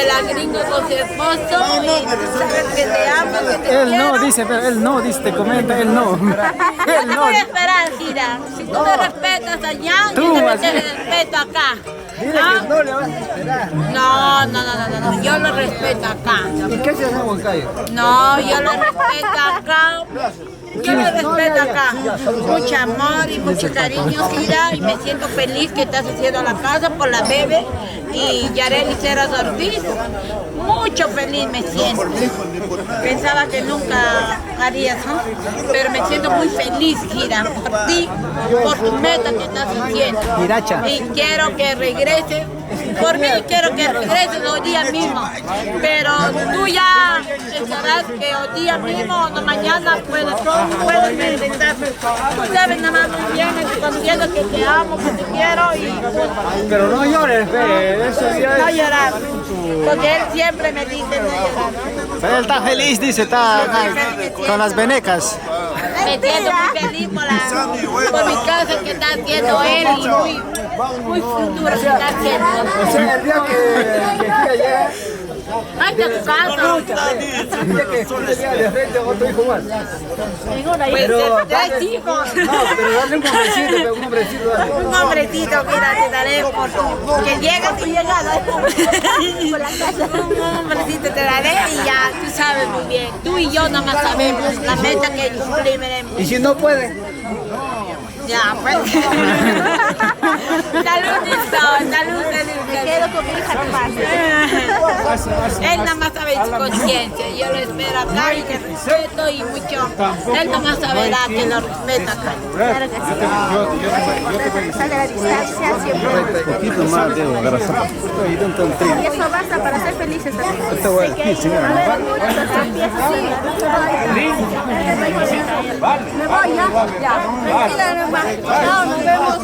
la gringo con su esposo. Y sabes que te amo, que te Él quiero. no dice, pero él no dice, te comenta, él no. ¿Para qué Él te no. voy a esperar, Gira? Si tú me respetas allá, Tú, yo así. te respeto acá. Dile ¿No? que no le vas a esperar. No, yo lo respeto acá. ¿Y qué se hace en Huancayo? No, yo lo respeto acá. Yo lo respeto acá. Mucho amor y mucho cariño, Gira, y me siento feliz que estás haciendo la casa por la bebé y Yareli Ceras Ortiz. Mucho feliz me siento. Pensaba que nunca harías, ¿no? Pero me siento muy feliz, Gira, por ti, por tu meta que estás haciendo. Miracha. Y quiero que regrese. Por mí quiero que regreses hoy día mismo, pero tú ya sabrás que hoy día mismo o no mañana puedes regresar. Tú sabes nada más muy bien, conociendo que te amo, que te quiero y Pero no llores, fe. Eso ya no es. llorar, porque él siempre me dice no llorar. Pero él está feliz, dice, está con las venecas. Me siento muy feliz por mi casa que está haciendo él y muy futuro que está haciendo. O sea, el día que Gira llega, Ay, te canso. el día que Gira llega de frente a otro hijo más. Pero dale- tres hijos. No, pero dale un hombrecito, pero un hombrecito, dale. Un hombrecito, mira, te daré por que llegas y llegas por la casa. Un hombrecito te daré y ya, tú sabes muy bien. Tú y yo nada más sabemos la meta que cumpliremos. Y si no puede, Ya, pues. Salud, salud. Me quedo con mi hija nomás. Él nada más sabe su conciencia. Yo lo espero acá y le respeto y mucho. Él nada más saberá que lo respeto acá. Claro que sí. Sale a la distancia siempre. Y eso basta para ser felices también. A ver, me voy ya. Ya. Tranquila nomás. Chao, nos vemos.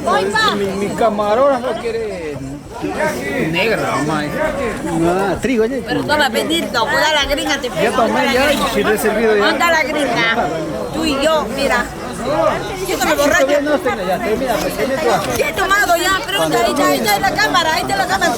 Voy, pa. mi camarógrafo quiere negra, mamá. Ah, trigo, oye. Pero toma, bendito, toda la gringa te Ya pega. tomé ya, si le he servido ya. ¿Dónde la gringa? Tú y yo, mira. Yo me borracho. Todavía no tengo, ya termina, pues, ¿qué le toca? ¿Qué he tomado ya? Pregunta, ahí está la cámara, ahí está la cámara.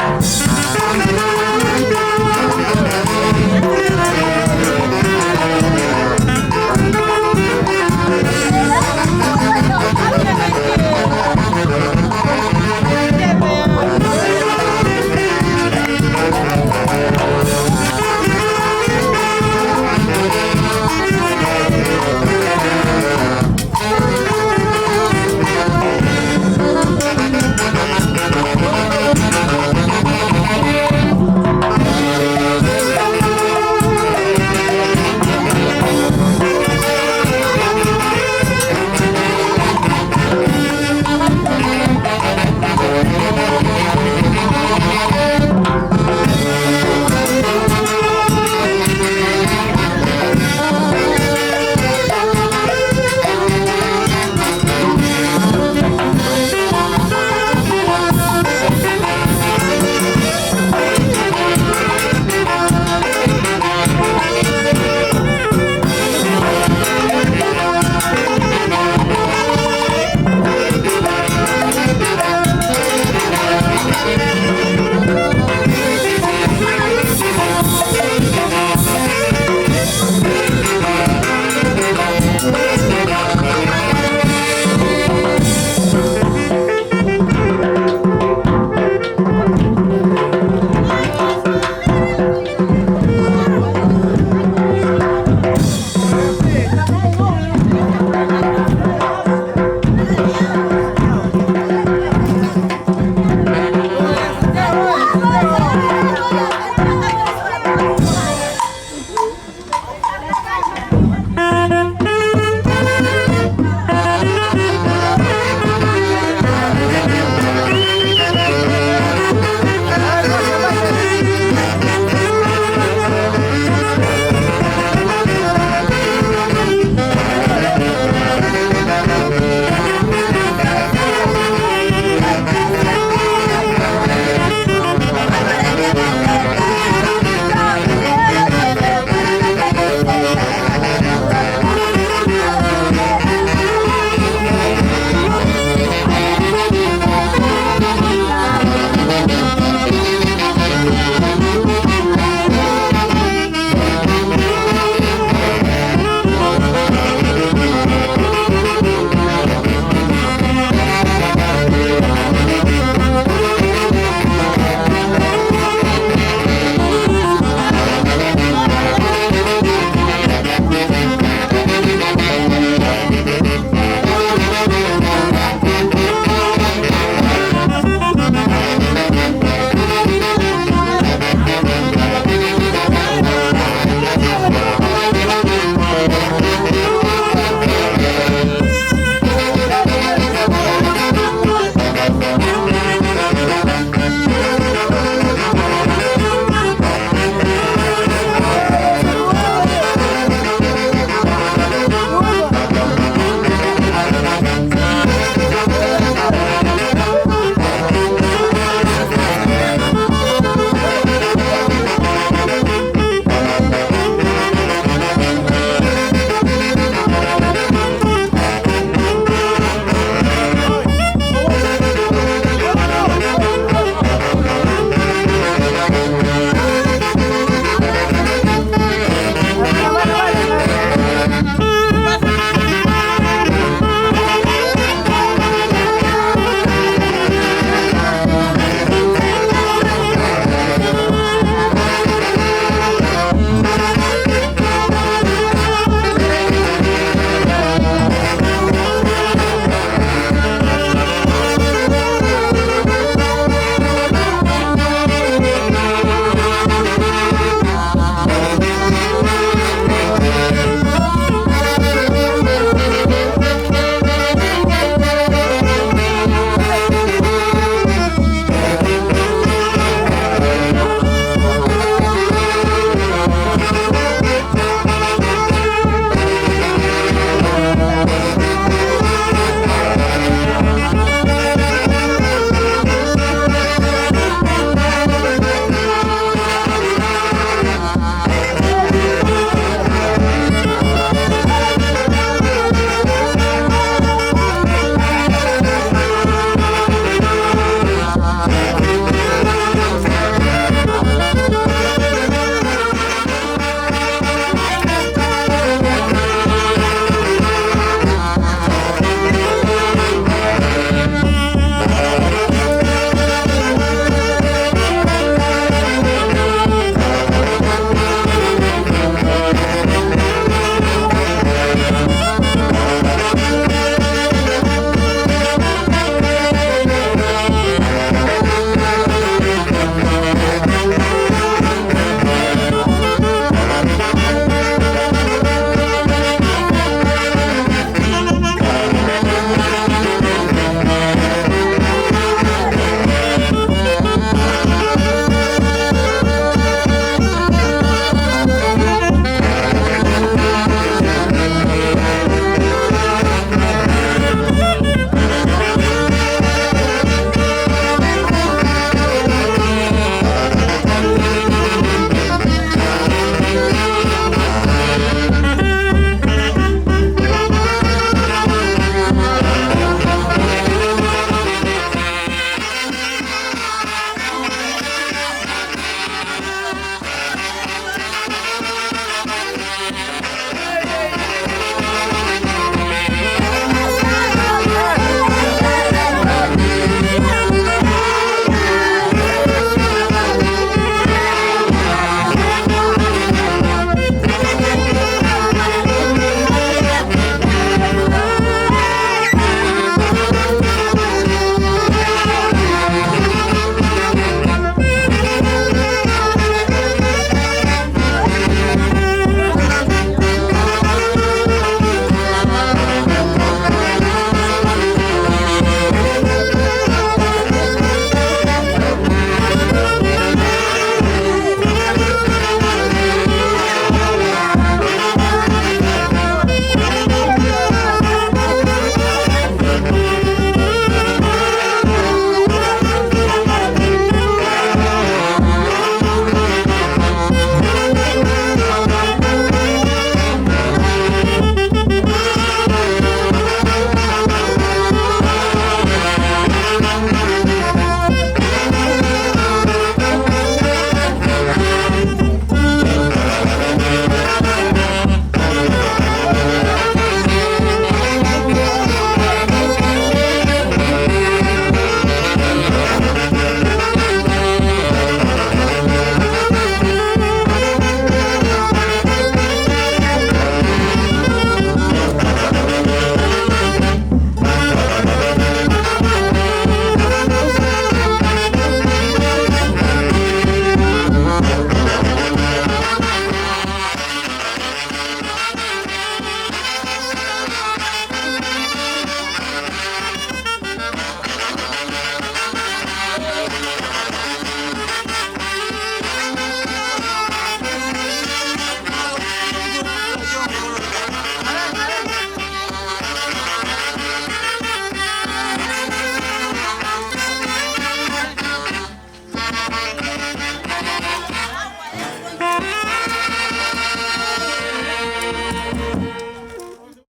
Thank you.